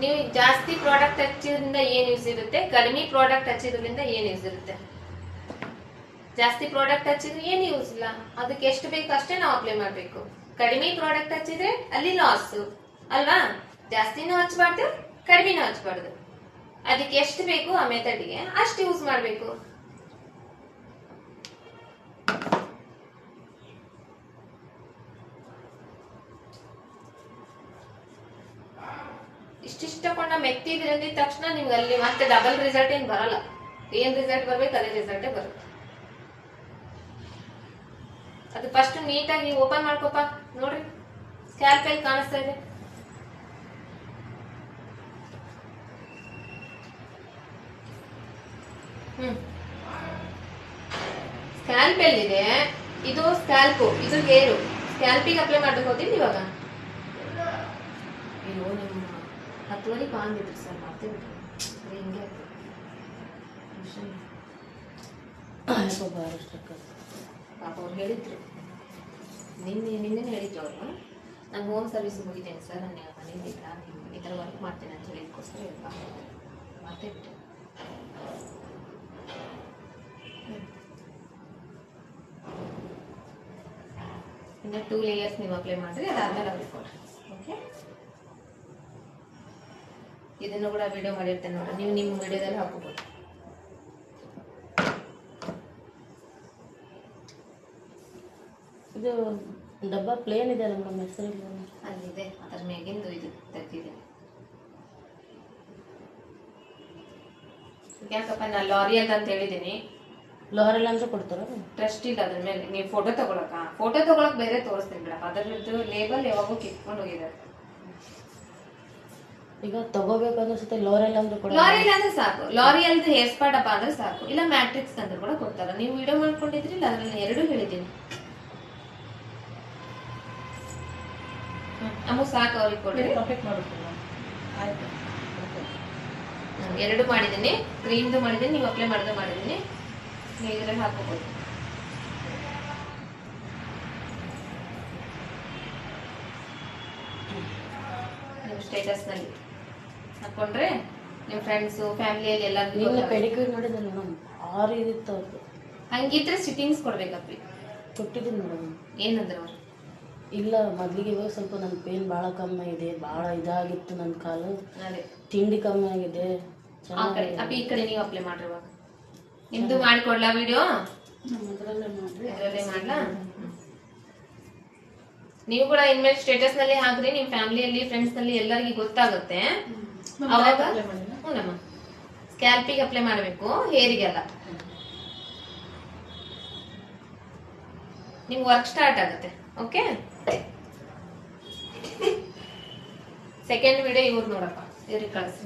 ನೀವು ಜಾಸ್ತಿ ಪ್ರಾಡಕ್ಟ್ ಹಚ್ಚಿದ್ರಿಂದ ಏನ್ ಯೂಸ್ ಇರುತ್ತೆ, ಕಡಿಮೆ ಪ್ರಾಡಕ್ಟ್ ಹಚ್ಚಿದ್ರಿಂದ ಏನ್ ಯೂಸ್ ಇರುತ್ತೆ? ಜಾಸ್ತಿ ಪ್ರಾಡಕ್ಟ್ ಹಚ್ಚಿದ್ರೆ ಏನು ಯೂಸ್ ಇಲ್ಲ. ಅದಕ್ಕೆ ಎಷ್ಟು ಬೇಕು ಅಷ್ಟೇ ನಾವು ಅಪ್ಲೈ ಮಾಡ್ಬೇಕು. ಕಡಿಮೆ ಪ್ರಾಡಕ್ಟ್ ಹಚ್ಚಿದ್ರೆ ಅಲ್ಲಿ ಲಾಸ್ ಅಲ್ವಾ? ಜಾಸ್ತಿನೂ ಹಚ್ಬಾರ್ದು, ಕಡಿಮೆನೂ ಹಚ್ಬಾರ್ದು. ಅದಕ್ಕೆ ಎಷ್ಟು ಬೇಕು ಆ ಮೆಥಡ್ಗೆ ಅಷ್ಟು ಯೂಸ್ ಮಾಡ್ಬೇಕು. ಇಷ್ಟಿಷ್ಟ ತಕೊಂಡ ಮೆತ್ತಿದ್ರೆ ಅಂದಿದ ತಕ್ಷಣ ನಿಮ್ಗೆ ಅಲ್ಲಿ ಮತ್ತೆ ಡಬಲ್ ರಿಸಲ್ಟ್ ಏನ್ ಬರಲ್ಲ. ಏನ್ ರಿಸಲ್ಟ್ ಬರ್ಬೇಕು ಅದೇ ರಿಸಲ್ಟೇ ಬರುತ್ತೆ. ಅದು ಫಸ್ಟ್ ನೀಟಾಗಿ ಓಪನ್ ಮಾಡ್ಕೋಪ. ನೋಡ್ರಿ ಸ್ಕ್ಯಾಲ್ಪ್ ಅಲ್ಲಿ ಕಾಣಿಸ್ತಾ ಇದೆ. ಸ್ಕ್ಯಾಲ್ಪ್ ಎಲ್ಲಿದೆ? ಇದು ಸ್ಕ್ಯಾಲ್ಪು, ಇದು ಹೇರು. ಸ್ಕ್ಯಾಲ್ಪಿಗೆ ಅಪ್ಲೈ ಮಾಡ್ಬೇಕು ಹೋದಿಲ್ಲ ಇವಾಗ. ಅಯ್ಯೋ ನಿಮ್ಮ 10 ಕಾಂದಿದ್ರು ಸರ್, ಮತ್ತೆ ಬಿಟ್ರು. ಹಿಂಗೆ ಪಾಪ ಅವ್ರು ಹೇಳಿದ್ರು, ನಿನ್ನೆ ಹೇಳಿದ್ರು ಅವರು. ನಾನು ಹೋಮ್ ಸರ್ವಿಸ್ ಮುಗಿದ್ದೇನೆ ಸರ್, ನಾನು ಮನೇಲಿ ಈ ಥರ ವರ್ಕ್ ಮಾಡ್ತೇನೆ ಅಂತ ಹೇಳಿದಕ್ಕೋಸ್ಕರ ಮತ್ತೆ ಬಿಟ್ಟೆ. ಇನ್ನು 2 ಲೇಯರ್ಸ್ ನೀವು ಅಪ್ಲೈ ಮಾಡಿರಿ, ಅದಾದ್ಮೇಲೆ ಅವ್ರಿಗೆ ಕೊಡ್ರಿ. ಓಕೆ, ಇದನ್ನು ಕೂಡ ವಿಡಿಯೋ ಮಾಡಿರ್ತೇನೆ ನೋಡಿ, ನೀವು ನಿಮ್ಮ ವಿಡಿಯೋದಲ್ಲಿ ಹಾಕೋಬಹುದು. ಇದು ಡಬ್ಬ ಪ್ಲೇನ್ ಇದೆ ಅಲ್ಲ ಮೇಡಮ್, ಹೆಸರಿಲ್ಲ ಅಲ್ಲಿದೆ, ಅದ್ರ ಮೇಗಿಂದು ಇದು ತೆಗ್ದಿದ್ದೀನಿ. ಯಾಕಪ್ಪ ನಾ ಲಾರಿಯಲ್ ಅಂತ ಹೇಳಿದ್ದೀನಿ. ಲಾರೆಲ್ ಅಂದ್ರೆ ಕೊಡ್ತಾರ? ಟ್ರಸ್ಟ್ ಇಲ್ಲ ಅದ್ರ ಮೇಲೆ. ನೀವು ಫೋಟೋ ತಗೊಳಕ್ ಬೇರೆ ತೋರಿಸ್ತೀನಿ ಬಿಡಪ್ಪ. ಅದರದ್ದು ಲೇಬಲ್ ಯಾವಾಗೂ ಕಿತ್ಕೊಂಡು ಹೋಗಿದ್ದಾರೆ. ಈಗ ತಗೋಬೇಕನ್ನಿಸುತ್ತೆ ಲಾರೆಲ್ ಅಂದ್ರೆ ಕೊಡ. ಲಾರಿಯಲ್ ಅಂದ್ರೆ ಸಾಕು, ಲಾರಿಯಲ್ ಹೇರ್ ಸ್ಪಾ ಡಬ್ಬ ಅಂದ್ರೆ ಸಾಕು, ಇಲ್ಲ ಮ್ಯಾಟ್ರಿಕ್ಸ್ ಅಂದ್ರೆ ಕೂಡ ಕೊಡ್ತಾರ. ನೀವು ವಿಡಿಯೋ ಮಾಡ್ಕೊಂಡಿದ್ರಿಲ್ಲ, ಅದ್ರಲ್ಲಿ 2 ಹೇಳಿದ್ದೀನಿ. ಅಮ್ಮ ಸಾಕು, ಅವ್ರಿಗೆ ಕೊಡ್ರಿ. ಆಯ್ತು, 2 ಮಾಡಿದ್ದೀನಿ, ಕ್ರೀಮ್ದು ಮಾಡಿದ್ದೀನಿ, ನೀವು ಅಪ್ಲೈ ಮಾಡಿದ್ದೀನಿ. ನೀವು ಇದ್ರಲ್ಲಿ ಹಾಕೋಬಹುದು. ನೀವು ಸ್ಟೇಟಸ್ ನಲ್ಲಿ ಹಾಕೊಂಡ್ರೆ ನಿಮ್ಮ ಫ್ರೆಂಡ್ಸ್ ಫ್ಯಾಮಿಲಿಯಲ್ಲಿ ಎಲ್ಲರಿಗೂ ಪೆಡಿಕ್ಯೂರ್ ಮಾಡಿದ್ರೆ ಮೇಡಮ್ 6 ಇದಿತ್ತು ಅವ್ರದ್ದು. ಹಂಗಿದ್ರೆ ಸಿಟ್ಟಿಂಗ್ಸ್ ಕೊಡ್ಬೇಕಪ್ಪಿ. ಕೊಟ್ಟಿದ್ದೀನಿ ಮೇಡಮ್. ಏನಂದ್ರೆ ಅವ್ರು ಇಲ್ಲ ಮೊದಲಿಗೆ ಇವಾಗ ಸ್ವಲ್ಪ ನನ್ನ ಪೇನ್ ಭಾಳ ಕಮ್ಮಿ ಆಗಿದೆ, ಭಾಳ ಇದಾಗಿತ್ತು ನನ್ನ ಕಾಲು. ಅದೇ ತಿಂಡಿ ಕಮ್ಮಿ ಆಗಿದೆ. ಆ ಕಡೆ ಅಪ್ಪಿ, ಈ ಕಡೆ ನೀವು ಅಪ್ಲೈ ಮಾಡ್ರಿ. ಇವಾಗ ನಿಮ್ದು ಮಾಡಿಕೊಡ್ಲಾ ವಿಡಿಯೋ? ಇದರಲ್ಲೇ ಮಾಡ್ಲಾ? ನೀವು ಕೂಡ ಇನ್ಮೇಲೆ ಸ್ಟೇಟಸ್ ನಲ್ಲಿ ಹಾಕ್ರಿ, ನಿಮ್ ಫ್ಯಾಮಿಲಿಯಲ್ಲಿ ಫ್ರೆಂಡ್ಸ್ ನಲ್ಲಿ ಎಲ್ಲರಿಗೂ ಗೊತ್ತಾಗುತ್ತೆ. ಅವಾಗ ಹ್ಞೂನಮ್ಮ, ಸ್ಕ್ಯಾಲ್ಪಿಗೆ ಅಪ್ಲೈ ಮಾಡಬೇಕು, ಹೇರಿಗೆಲ್ಲ. ನಿಮ್ ವರ್ಕ್ ಸ್ಟಾರ್ಟ್ ಆಗುತ್ತೆ. ಓಕೆ, ಸೆಕೆಂಡ್ ವಿಡಿಯೋ ಇವ್ರು ನೋಡಪ್ಪ, ಇವ್ರಿಗೆ ಕಳಿಸಿ.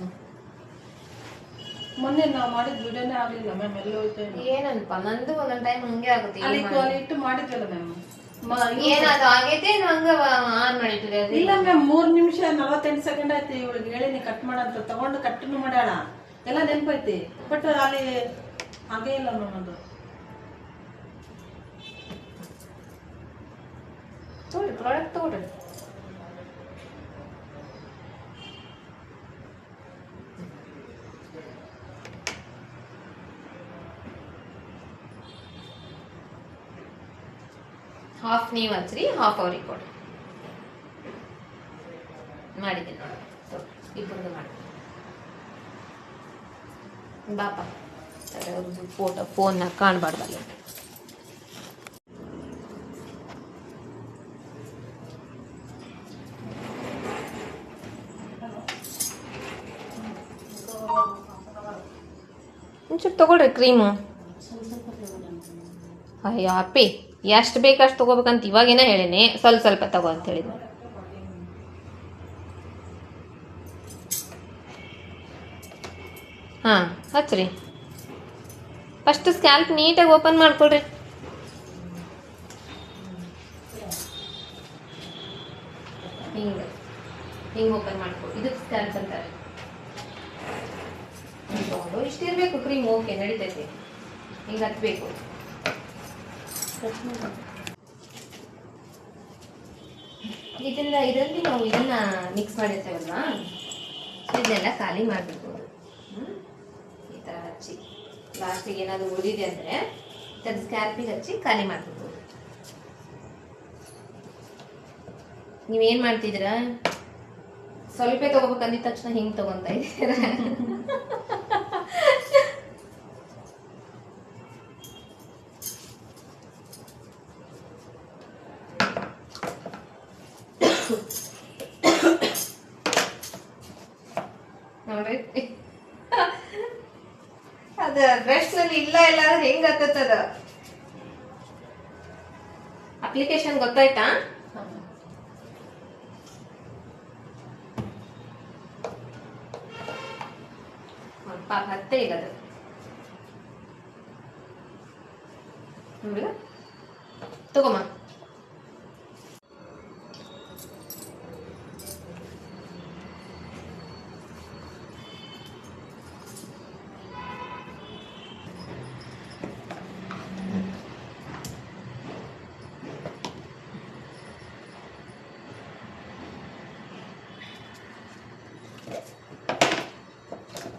ಮೊನ್ನೆ ನಾವು ಮಾಡಿದ ವಿಡಿಯೋನೇ ಆಗ್ಲಿಲ್ಲ ಮ್ಯಾಮ್, ಎಲ್ಲ ಹೋಯ್ತು ಏನಪ್ಪ, ನಂದು ಒಂದೊಂದ್ ಟೈಮ್ ಹಂಗೆ ಆಗುತ್ತೆ. ಅಲ್ಲಿ ಇಟ್ಟು ಮಾಡಿದ್ವಲ್ಲ ಮ್ಯಾಮ್. ಏನಾದ್ರು ಆಗೈತೆ ಹಂಗ ಆನ್ ಮಾಡಿಟ್ಟಿದೆ. ಇಲ್ಲ ಮ್ಯಾಮ್, 3 ನಿಮಿಷ 48 ಸೆಕೆಂಡ್ ಆಯ್ತು. ಇವಳಿಗೆ ಹೇಳಿನಿ ಕಟ್ ಮಾಡಂತ, ತಗೊಂಡು ಕಟ್ಟನ್ನು ಮಾಡ್ಯಾಳ, ಎಲ್ಲ ನೆನಪೈತಿ. ಬಟ್ ಅಲ್ಲಿ ಹಾಗೇ ಇಲ್ಲ ಮ್ಯಾಮ್. ಅದು ತಗೊಳ್ಳಿ, ಪ್ರಾಡಕ್ಟ್ ತಗೊಳ್ರಿ. ಹಾಫ್ ನೀವು ಹಚ್ಚ್ರಿ, ಹಾಫ್ ಅವ್ರಿಗೆ ಕೊಡ್ರಿ. ಮಾಡಿದ್ದೀನಿ ನೋಡಿ, ಇಬ್ಬರದು ಮಾಡಿ ಬಾಪ. ಅವ್ರದ್ದು ಫೋನ್ನ ಕಾಣಬಾರ್ದಲ್ಲ. ಒಂಚೂರು ತೊಗೊಳ್ರಿ ಕ್ರೀಮು. ಅಯ್ಯೋ ಅಪ್ಪಿ, ಎಷ್ಟು ಬೇಕಷ್ಟು ತೊಗೋಬೇಕಂತ ಇವಾಗೇನ ಹೇಳೀನಿ, ಸ್ವಲ್ಪ ಸ್ವಲ್ಪ ತಗೋ ಅಂತ ಹೇಳಿದ್ನು. ಹಾಂ ಹಚ್ಚ್ರಿ. ಫಸ್ಟ್ ಸ್ಕ್ಯಾಲ್ಪ್ ನೀಟಾಗಿ ಓಪನ್ ಮಾಡ್ಕೊಳ್ರಿ. ಹಿಂಗೆ ಹಿಂಗೆ ಓಪನ್ ಮಾಡ್ಕೊಡಿ. ಇದಕ್ಕೆ ಸ್ಕ್ಯಾಲ್ಪ್ ಅಂತಾರೆ. ತಗೊಂಡು ಇಷ್ಟಿರಬೇಕು ಕ್ರೀಮ್. ಓಕೆ, ನಡೀತೈತಿ. ಹಿಂಗೆ ಹತ್ಬೇಕು. ಇದರಲ್ಲಿ ನಾವು ಇದನ್ನ ಮಿಕ್ಸ್ ಮಾಡಿರ್ತೇವಲ್ವಾ, ಇದನ್ನೆಲ್ಲ ಖಾಲಿ ಮಾಡಿಬಿಡ್ಬೋದು. ಈ ಥರ ಹಚ್ಚಿ ಲಾಸ್ಟಿಗೆ ಏನಾದರೂ ಉಳಿದಿದೆ ಅಂದರೆ ಅದು ಸ್ಕ್ಯಾಲ್ಪಿಗೆ ಹಚ್ಚಿ ಖಾಲಿ ಮಾಡಿಬಿಡ್ಬೋದು. ನೀವೇನು ಮಾಡ್ತಿದ್ದೀರಾ? ಸ್ವಲ್ಪ ತೊಗೋಬೇಕಂದಿದ ತಕ್ಷಣ ಹಿಂಗೆ ತೊಗೊತಾ ಇದ್ದೀರಾ. ನೋಡ್ರಿ, ಅದ ಬ್ರಷ್ನಲ್ಲಿ ಇಲ್ಲ ಎಲ್ಲಾದ್ರೂ ಹೆಂಗ್ ಹತ್ತದ ಅಪ್ಲಿಕೇಶನ್ ಗೊತ್ತಾಯ್ತಾ? ಪಾಪ ಹತ್ತೇ ಇಲ್ಲ ಅದು. ನೋಡಿದ ತಗೋಮ್ಮ.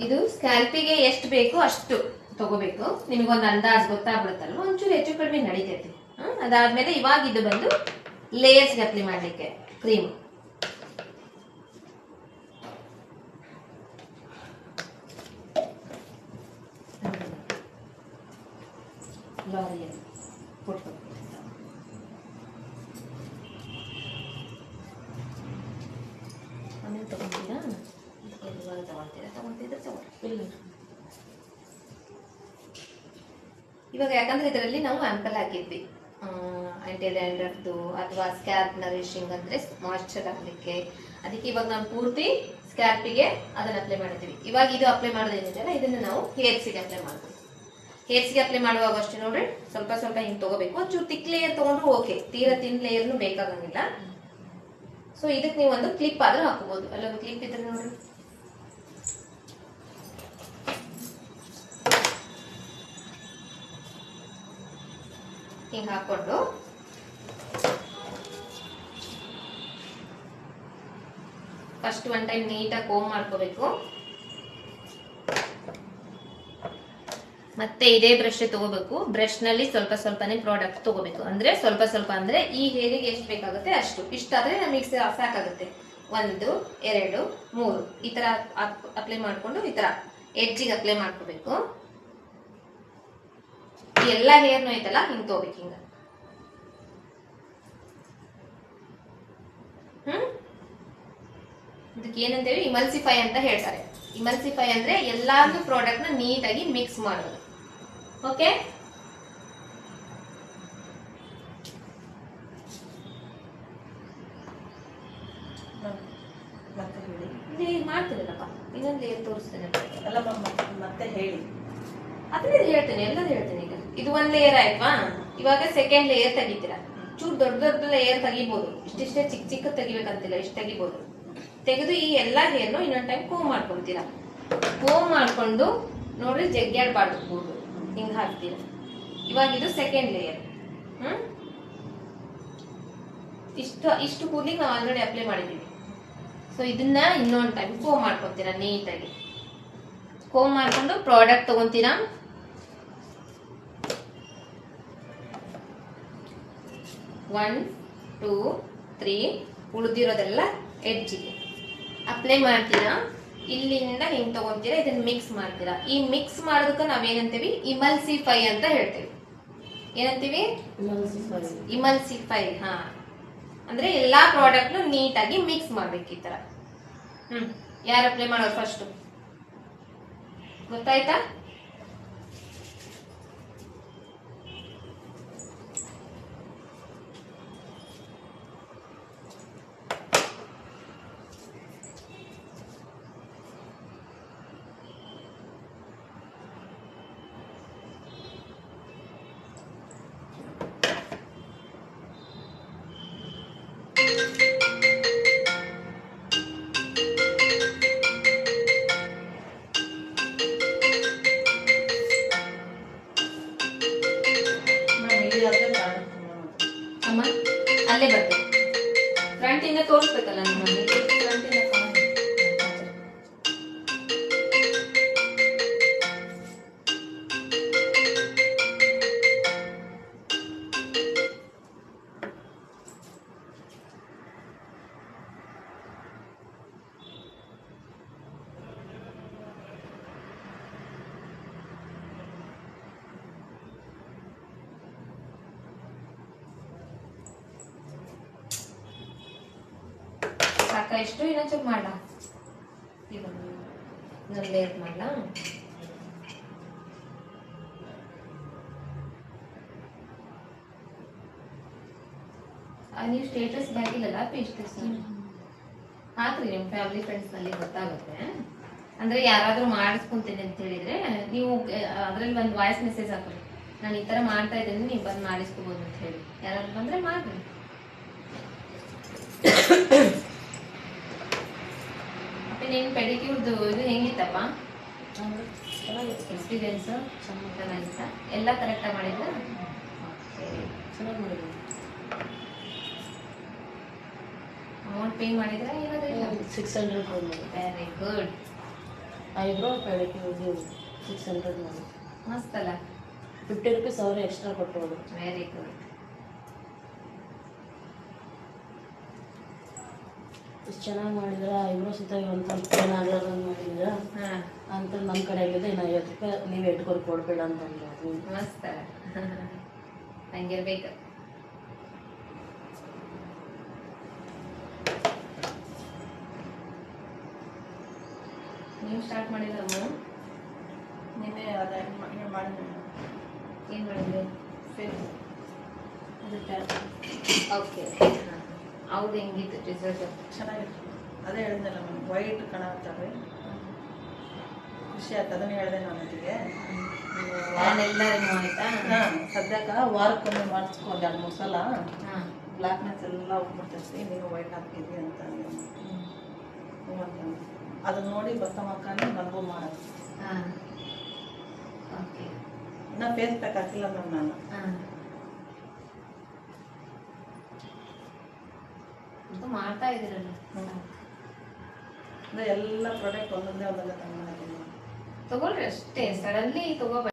ಇದು ಸ್ಕ್ಯಾಲ್ಪಿಗೆ ಎಷ್ಟು ಬೇಕು ಅಷ್ಟು ತಗೋಬೇಕು. ನಿಮಗೊಂದು ಅಂದಾಜ್ ಗೊತ್ತಾಗ್ಬಿಡುತ್ತಲ್ವ, ಒಂಚೂರು ಹೆಚ್ಚು ಕಡಿಮೆ ನಡೀತೈತಿ. ಅದಾದ್ಮೇಲೆ ಇವಾಗ ಇದು ಬಂದು ಲೇಯರ್ಸ್ಗೆ ಅಪ್ಲೈ ಮಾಡ್ಲಿಕ್ಕೆ ಕ್ರೀಮ್. ಲಾರಿಯಲ್ ಆಮೇಲೆ ತಗೊಂತೀರಾ? ಇವಾಗ ಯಾಕಂದ್ರೆ ಇದರಲ್ಲಿ ನಾವು ಆಂಪಲ್ ಹಾಕಿದ್ವಿ, ಆಂಟಿ ಡ್ಯಾಂಡ್ರಫ್ದು ಅಥವಾ ಸ್ಕ್ಯಾಲ್ಪ್ ನರಿಶಿಂಗ್ ಅಂದ್ರೆ ಮಾಯ್ಶ್ಚರ್ ಹಾಕ್ಲಿಕ್ಕೆ. ಅದಕ್ಕೆ ಇವಾಗ ನಾವು ಪೂರ್ತಿ ಸ್ಕ್ಯಾಲ್ಪಿಗೆ ಅದನ್ನ ಅಪ್ಲೈ ಮಾಡಿದ್ವಿ. ಇವಾಗ ಇದು ಅಪ್ಲೈ ಮಾಡೋದೇನಿದೆಯಲ್ಲ, ಇದನ್ನ ನಾವು ಹೇರ್ಸಿಗೆ ಅಪ್ಲೈ ಮಾಡ್ತೀವಿ. ಹೇರ್ಸಿಗೆ ಅಪ್ಲೈ ಮಾಡುವಾಗ ಅಷ್ಟೇ ನೋಡ್ರಿ, ಸ್ವಲ್ಪ ಸ್ವಲ್ಪ ಹಿಂಗೆ ತಗೋಬೇಕು. ಒಂಚೂರು ತಿಕ್ ಲೇಯರ್ ತಗೊಂಡ್ರು ಓಕೆ, ತೀರಾ ತಿನ್ ಲೇಯರ್ನು ಬೇಕಾಗಂಗಿಲ್ಲ. ಸೊ ಇದಕ್ಕೆ ನೀವು ಒಂದು ಕ್ಲಿಪ್ ಆದ್ರೂ ಹಾಕೋಬಹುದು. ಅಲ್ಲೊಂದು ಕ್ಲಿಪ್ ಇದ್ರೆ ನೋಡ್ರಿ, ಹಿಂಗೆ ಹಾಕೊಂಡು ಫಸ್ಟ್ ಒನ್ ಟೈಮ್ ನೀಟಾಗಿ ಕೋಮ್ ಮಾಡ್ಕೋಬೇಕು. ಮತ್ತೆ ಇದೇ ಬ್ರಷ್ ತಗೋಬೇಕು. ಬ್ರಷ್ ನಲ್ಲಿ ಸ್ವಲ್ಪ ಸ್ವಲ್ಪನೇ ಪ್ರಾಡಕ್ಟ್ ತಗೋಬೇಕು. ಅಂದ್ರೆ ಸ್ವಲ್ಪ ಸ್ವಲ್ಪ ಅಂದ್ರೆ ಈ ಹೇರಿಗೆ ಎಷ್ಟು ಬೇಕಾಗುತ್ತೆ ಅಷ್ಟು. ಇಷ್ಟಾದ್ರೆ ನಮಗೆ ಸಾಕಾಗುತ್ತೆ. 1 2 3 ಈ ತರ ಅಪ್ಲೈ ಮಾಡ್ಕೊಂಡು ಈ ತರ ಎಡ್ಜಿಗೆ ಅಪ್ಲೈ ಮಾಡ್ಕೋಬೇಕು. ಎಲ್ಲ ಹೇರ್ನು ಐತಲ್ಲ ಹಿಂಗ್ ತಗೋಬೇಕು. ಹಿಂಗ ಇದಕ್ಕೆ ಏನಂತೇವಿ, ಇಮಲ್ಸಿಫೈ ಅಂತ ಹೇಳ್ತಾರೆ. ಇಮಲ್ಸಿಫೈ ಅಂದ್ರೆ ಎಲ್ಲಾನು ಪ್ರಾಡಕ್ಟ್ ನ ನೀಟಾಗಿ ಮಿಕ್ಸ್ ಮಾಡೋದು. ಓಕೆ, ಮಾಡ್ತೀರಲ್ಲಪ್ಪ, ಇನ್ನೊಂದು ಲೇಯರ್ ತೋರಿಸ್ತೇನೆ. ಮತ್ತೆ ಹೇಳಿ, ಅದನ್ನ ಹೇಳ್ತೇನೆ, ಎಲ್ಲರೂ ಹೇಳ್ತೇನೆ. ಈಗ ಇದು 1 ಲೇಯರ್ ಆಯ್ತಾ, ಇವಾಗ ಸೆಕೆಂಡ್ ಲೇಯರ್ ತೆಗಿತೀರಾ. ಚೂರು ದೊಡ್ಡ ದೊಡ್ಡ ಲೇಯರ್ ತೆಗಿಬಹುದು, ಇಷ್ಟಿಷ್ಟೇ ಚಿಕ್ಕ ಚಿಕ್ಕ ತೆಗಿಬೇಕಂತಿಲ್ಲ, ಇಷ್ಟು ತೆಗಿಬಹುದು. ತೆಗೆದು ಈ ಎಲ್ಲಾ ಹೇರ್ನು ಇನ್ನೊಂದು ಟೈಮ್ ಕೋಮ್ ಮಾಡ್ಕೊಂತೀರಾ. ಕೋಮ್ ಮಾಡ್ಕೊಂಡು ನೋಡ್ರಿ, ಜಗ್ಗಾಡ್ಬಾರ್ದು, ಕೂಡು ಹಿಂಗ್ ಹಾಕ್ತೀರಾ. ಇವಾಗ ಇದು ಸೆಕೆಂಡ್ ಲೇಯರ್. ಇಷ್ಟು ಕೂದಲಿಗೆ ನಾವು ಆಲ್ರೆಡಿ ಅಪ್ಲೈ ಮಾಡಿದೀವಿ. ಸೊ ಇದನ್ನ ಇನ್ನೊಂದು ಟೈಮ್ ಕೋಮ್ ಮಾಡ್ಕೊಂತೀರಾ ನೀಟಾಗಿ. ಕೋಮ್ ಮಾಡ್ಕೊಂಡು ಪ್ರಾಡಕ್ಟ್ ತಗೊಂತೀರಾ. ಒನ್ 2 3 ಉಳಿದಿರೋದೆಲ್ಲ ಎಡ್ಜಿಗೆ ಅಪ್ಲೈ ಮಾಡ್ತೀರಾ. ಇಲ್ಲಿಂದ ಹಿಂಗ್ ತಗೊಂತೀರಾ, ಇದನ್ನ ಮಿಕ್ಸ್ ಮಾಡ್ತೀರಾ. ಈ ಮಿಕ್ಸ್ ಮಾಡೋದಕ್ಕೆ ನಾವೇನಂತೀವಿ, ಇಮಲ್ಸಿಫೈ ಅಂತ ಹೇಳ್ತೀವಿ. ಏನಂತೀವಿ? ಇಮಲ್ಸಿಫೈ. ಹಾ, ಅಂದ್ರೆ ಎಲ್ಲಾ ಪ್ರಾಡಕ್ಟ್ ನೀಟಾಗಿ ಮಿಕ್ಸ್ ಮಾಡ್ಬೇಕು ಈ ತರ. ಯಾರು ಅಪ್ಲೈ ಮಾಡೋದು ಫಸ್ಟ್? ಗೊತ್ತಾಯ್ತಾ? ಅಮ್ಮ ಅಲ್ಲೇ ಬರ್ಬೇಕು, ಫ್ರಂಟ್ ಇಂದ ತೋರಿಸ್ಬೇಕಲ್ಲ ನಿಮ್ಮ ಫ್ರಂಟ್ ಇಂದ. ಸಾಕ ಎಷ್ಟು? ಇನ್ನೊಂದು ಚೂರು ಮಾಡ್ಲಾ? ಇದೊಂದು ಲೇಟ್ ಮಾಡ್ಲಾ? ನೀವು ಸ್ಟೇಟಸ್ ಬ್ಯಾಗಿಲ್ಲಲ್ಲ ಪೇಜ್ ಹಾಕ್ರಿ, ನಿಮ್ಮ ಫ್ಯಾಮಿಲಿ ಫ್ರೆಂಡ್ಸ್ ನಲ್ಲಿ ಗೊತ್ತಾಗುತ್ತೆ. ಅಂದ್ರೆ ಯಾರಾದ್ರೂ ಮಾಡಿಸ್ಕೊಂತೀನಿ ಅಂತ ಹೇಳಿದ್ರೆ ನೀವು ಅದ್ರಲ್ಲಿ ಒಂದು ವಾಯ್ಸ್ ಮೆಸೇಜ್ ಹಾಕ್ರಿ, ನಾನು ಈ ತರ ಮಾಡ್ತಾ ಇದ್ದೀನಿ, ನೀವು ಬಂದು ಮಾಡಿಸ್ಕೋಬಹುದು ಅಂತ ಹೇಳಿ. ಯಾರಾದ್ರೂ ಬಂದ್ರೆ ಮಾಡ್ರಿ. ನೀನು ಪೆಡಿಕ್ಯೂರ್ದು ಇದು ಹೆಂಗಿತ್ತಪ್ಪ ಎಕ್ಸ್ಪೀರಿಯನ್ಸ್? ಚೆನ್ನಾಗಿತ್ತ? ಎಲ್ಲ ಕರೆಕ್ಟಾಗಿ ಮಾಡಿದ್ದ? ಚೆನ್ನಾಗಿ ಮಾಡಿದ್ವಿ. ಅಮೌಂಟ್ ಪೇ ಮಾಡಿದ್ರೆ ಏನಾದ್ರು? 600 ಮಾಡಿ. Very good. ಐಬ್ರೋ ಪೆಡಿಕ್ಯೂರ್ದು 600 ಮಾಡಿ. ಮಸ್ತ್ ಅಲ್ಲ? 50 ರೂಪೀಸ್ ಅವರೇ ಎಕ್ಸ್ಟ್ರಾ ಕೊಟ್ಟೋದು. Very good. ಇಷ್ಟು ಚೆನ್ನಾಗಿ ಮಾಡಿದ್ರೆ ಐಬ್ರೋ ಸುತ್ತ ಒಂದು ಸ್ವಲ್ಪ ಏನಾಗಲ್ಲ ಮಾಡಿದ್ರ ಅಂತ ನಮ್ಮ ಕಡೆಯಾಗಿದೆ. ಇನ್ನು 50 ರೂಪಾಯಿ ನೀವು ಇಟ್ಕೊಂಡು ಕೊಡ್ಬೇಡ ಅಂತಂದ್ರು. ಮಸ್ತ್ ಅಲ್ಲ? ಹಂಗಿರ್ಬೇಕು. ನೀವು ಸ್ಟಾರ್ಟ್ ಮಾಡಿದ್ರಮ್ಮ? ನಿನ್ನೆ ಅದೇ ಮಾಡಿದ್ವಿ. ಏನು ಮಾಡಿದ್ರಿ? ಫೇಸ್ ಅದು ಓಕೆ. ಹೌದು, ಹೆಂಗಿತ್ತು ರಿಸಲ್ಟ್? ಚೆನ್ನಾಗಿತ್ತು. ಅದೇ ಹೇಳಿದ್ನಲ್ಲ ಮ್ಯಾಮ್, ವೈಟ್ ಕಾಣತ್ತಾರೆ, ಖುಷಿ ಆಯ್ತು. ಅದನ್ನೇ ಹೇಳಿದೆ ನಾನು ಅದಕ್ಕೆ. ಎಲ್ಲ ರಿಮೂವ್ ಆಯ್ತಾ? ಹಾಂ, ಸದ್ಯಕ್ಕೆ ವಾರಕ್ಕೊಮ್ಮೆ ಮಾಡಿಸ್ಕೊ 2-3 ಸಲ. ಹಾಂ, ಬ್ಲ್ಯಾಕ್ನೆಸ್ ಎಲ್ಲ ಹೋಗ್ಬಿಡ್ತೈತಿ, ನೀನು ವೈಟ್ ಹಾಕಿದ್ವಿ ಅಂತ ಅದನ್ನ ನೋಡಿ ಬರ್ತಮಕ್ಕನೇ ನನಗೂ ಮಾಡೋದು. ಹಾಂ, ಓಕೆ. ಇನ್ನೂ ಫೇಸ್ ಪ್ಯಾಕ್ ಹಾಕಿಲ್ಲ ಮ್ಯಾಮ್ ನಾನು. ಹಾಂ, ಮಾಡ್ತಾ ಇದ್ದೀರಲ್ಲ. ಅಂದರೆ ಎಲ್ಲ ಪ್ರಾಡಕ್ಟ್ ಒಂದೊಂದೇ ತಗೊಳ್ರಿ ಅಷ್ಟೇ, ಸಡನ್ಲಿ ತಗೋಬೇಡಿ.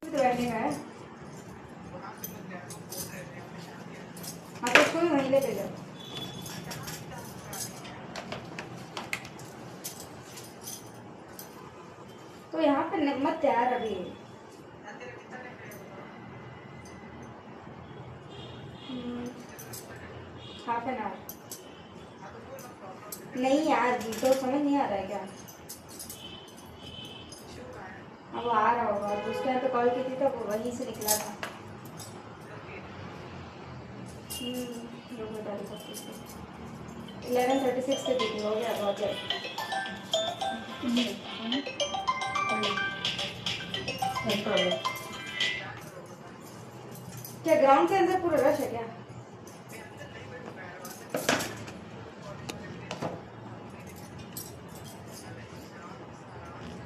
तो यहाँ पे मत यार अभी हाफ एन आवर नहीं यार, तो समझ नहीं आ रहा है क्या? अब वो आ रहा होगा, उस टाइम पे कॉल की थी तो वो वहीं से निकला था। 11:36 पे दी थी, हो गया बहुत जल्द। क्या ग्राउंड के अंदर पूरा रश है क्या?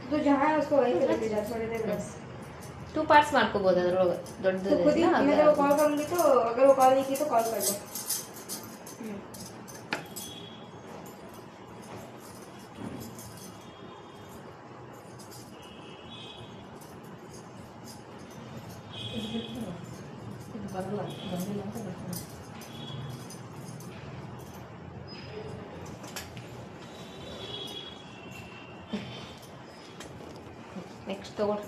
तो जहाँ है उसको वहीं पे लेके जा, थोड़ी देर बस। 2 ಪಾರ್ಟ್ಸ್ ಮಾಡ್ಕೋಬಹುದು ಅದ್ರೊಳಗೆ ದೊಡ್ಡದು. तो खुद ही मैं जब कॉल करूँगी तो अगर वो कॉल नहीं की तो कॉल कर दो. ಬರಲ್ಲ, ಬಂದಿಲ್ಲ ಅಂತ ಬರ್ತೀನಿ. ತಗೊಳ್ಳಿ.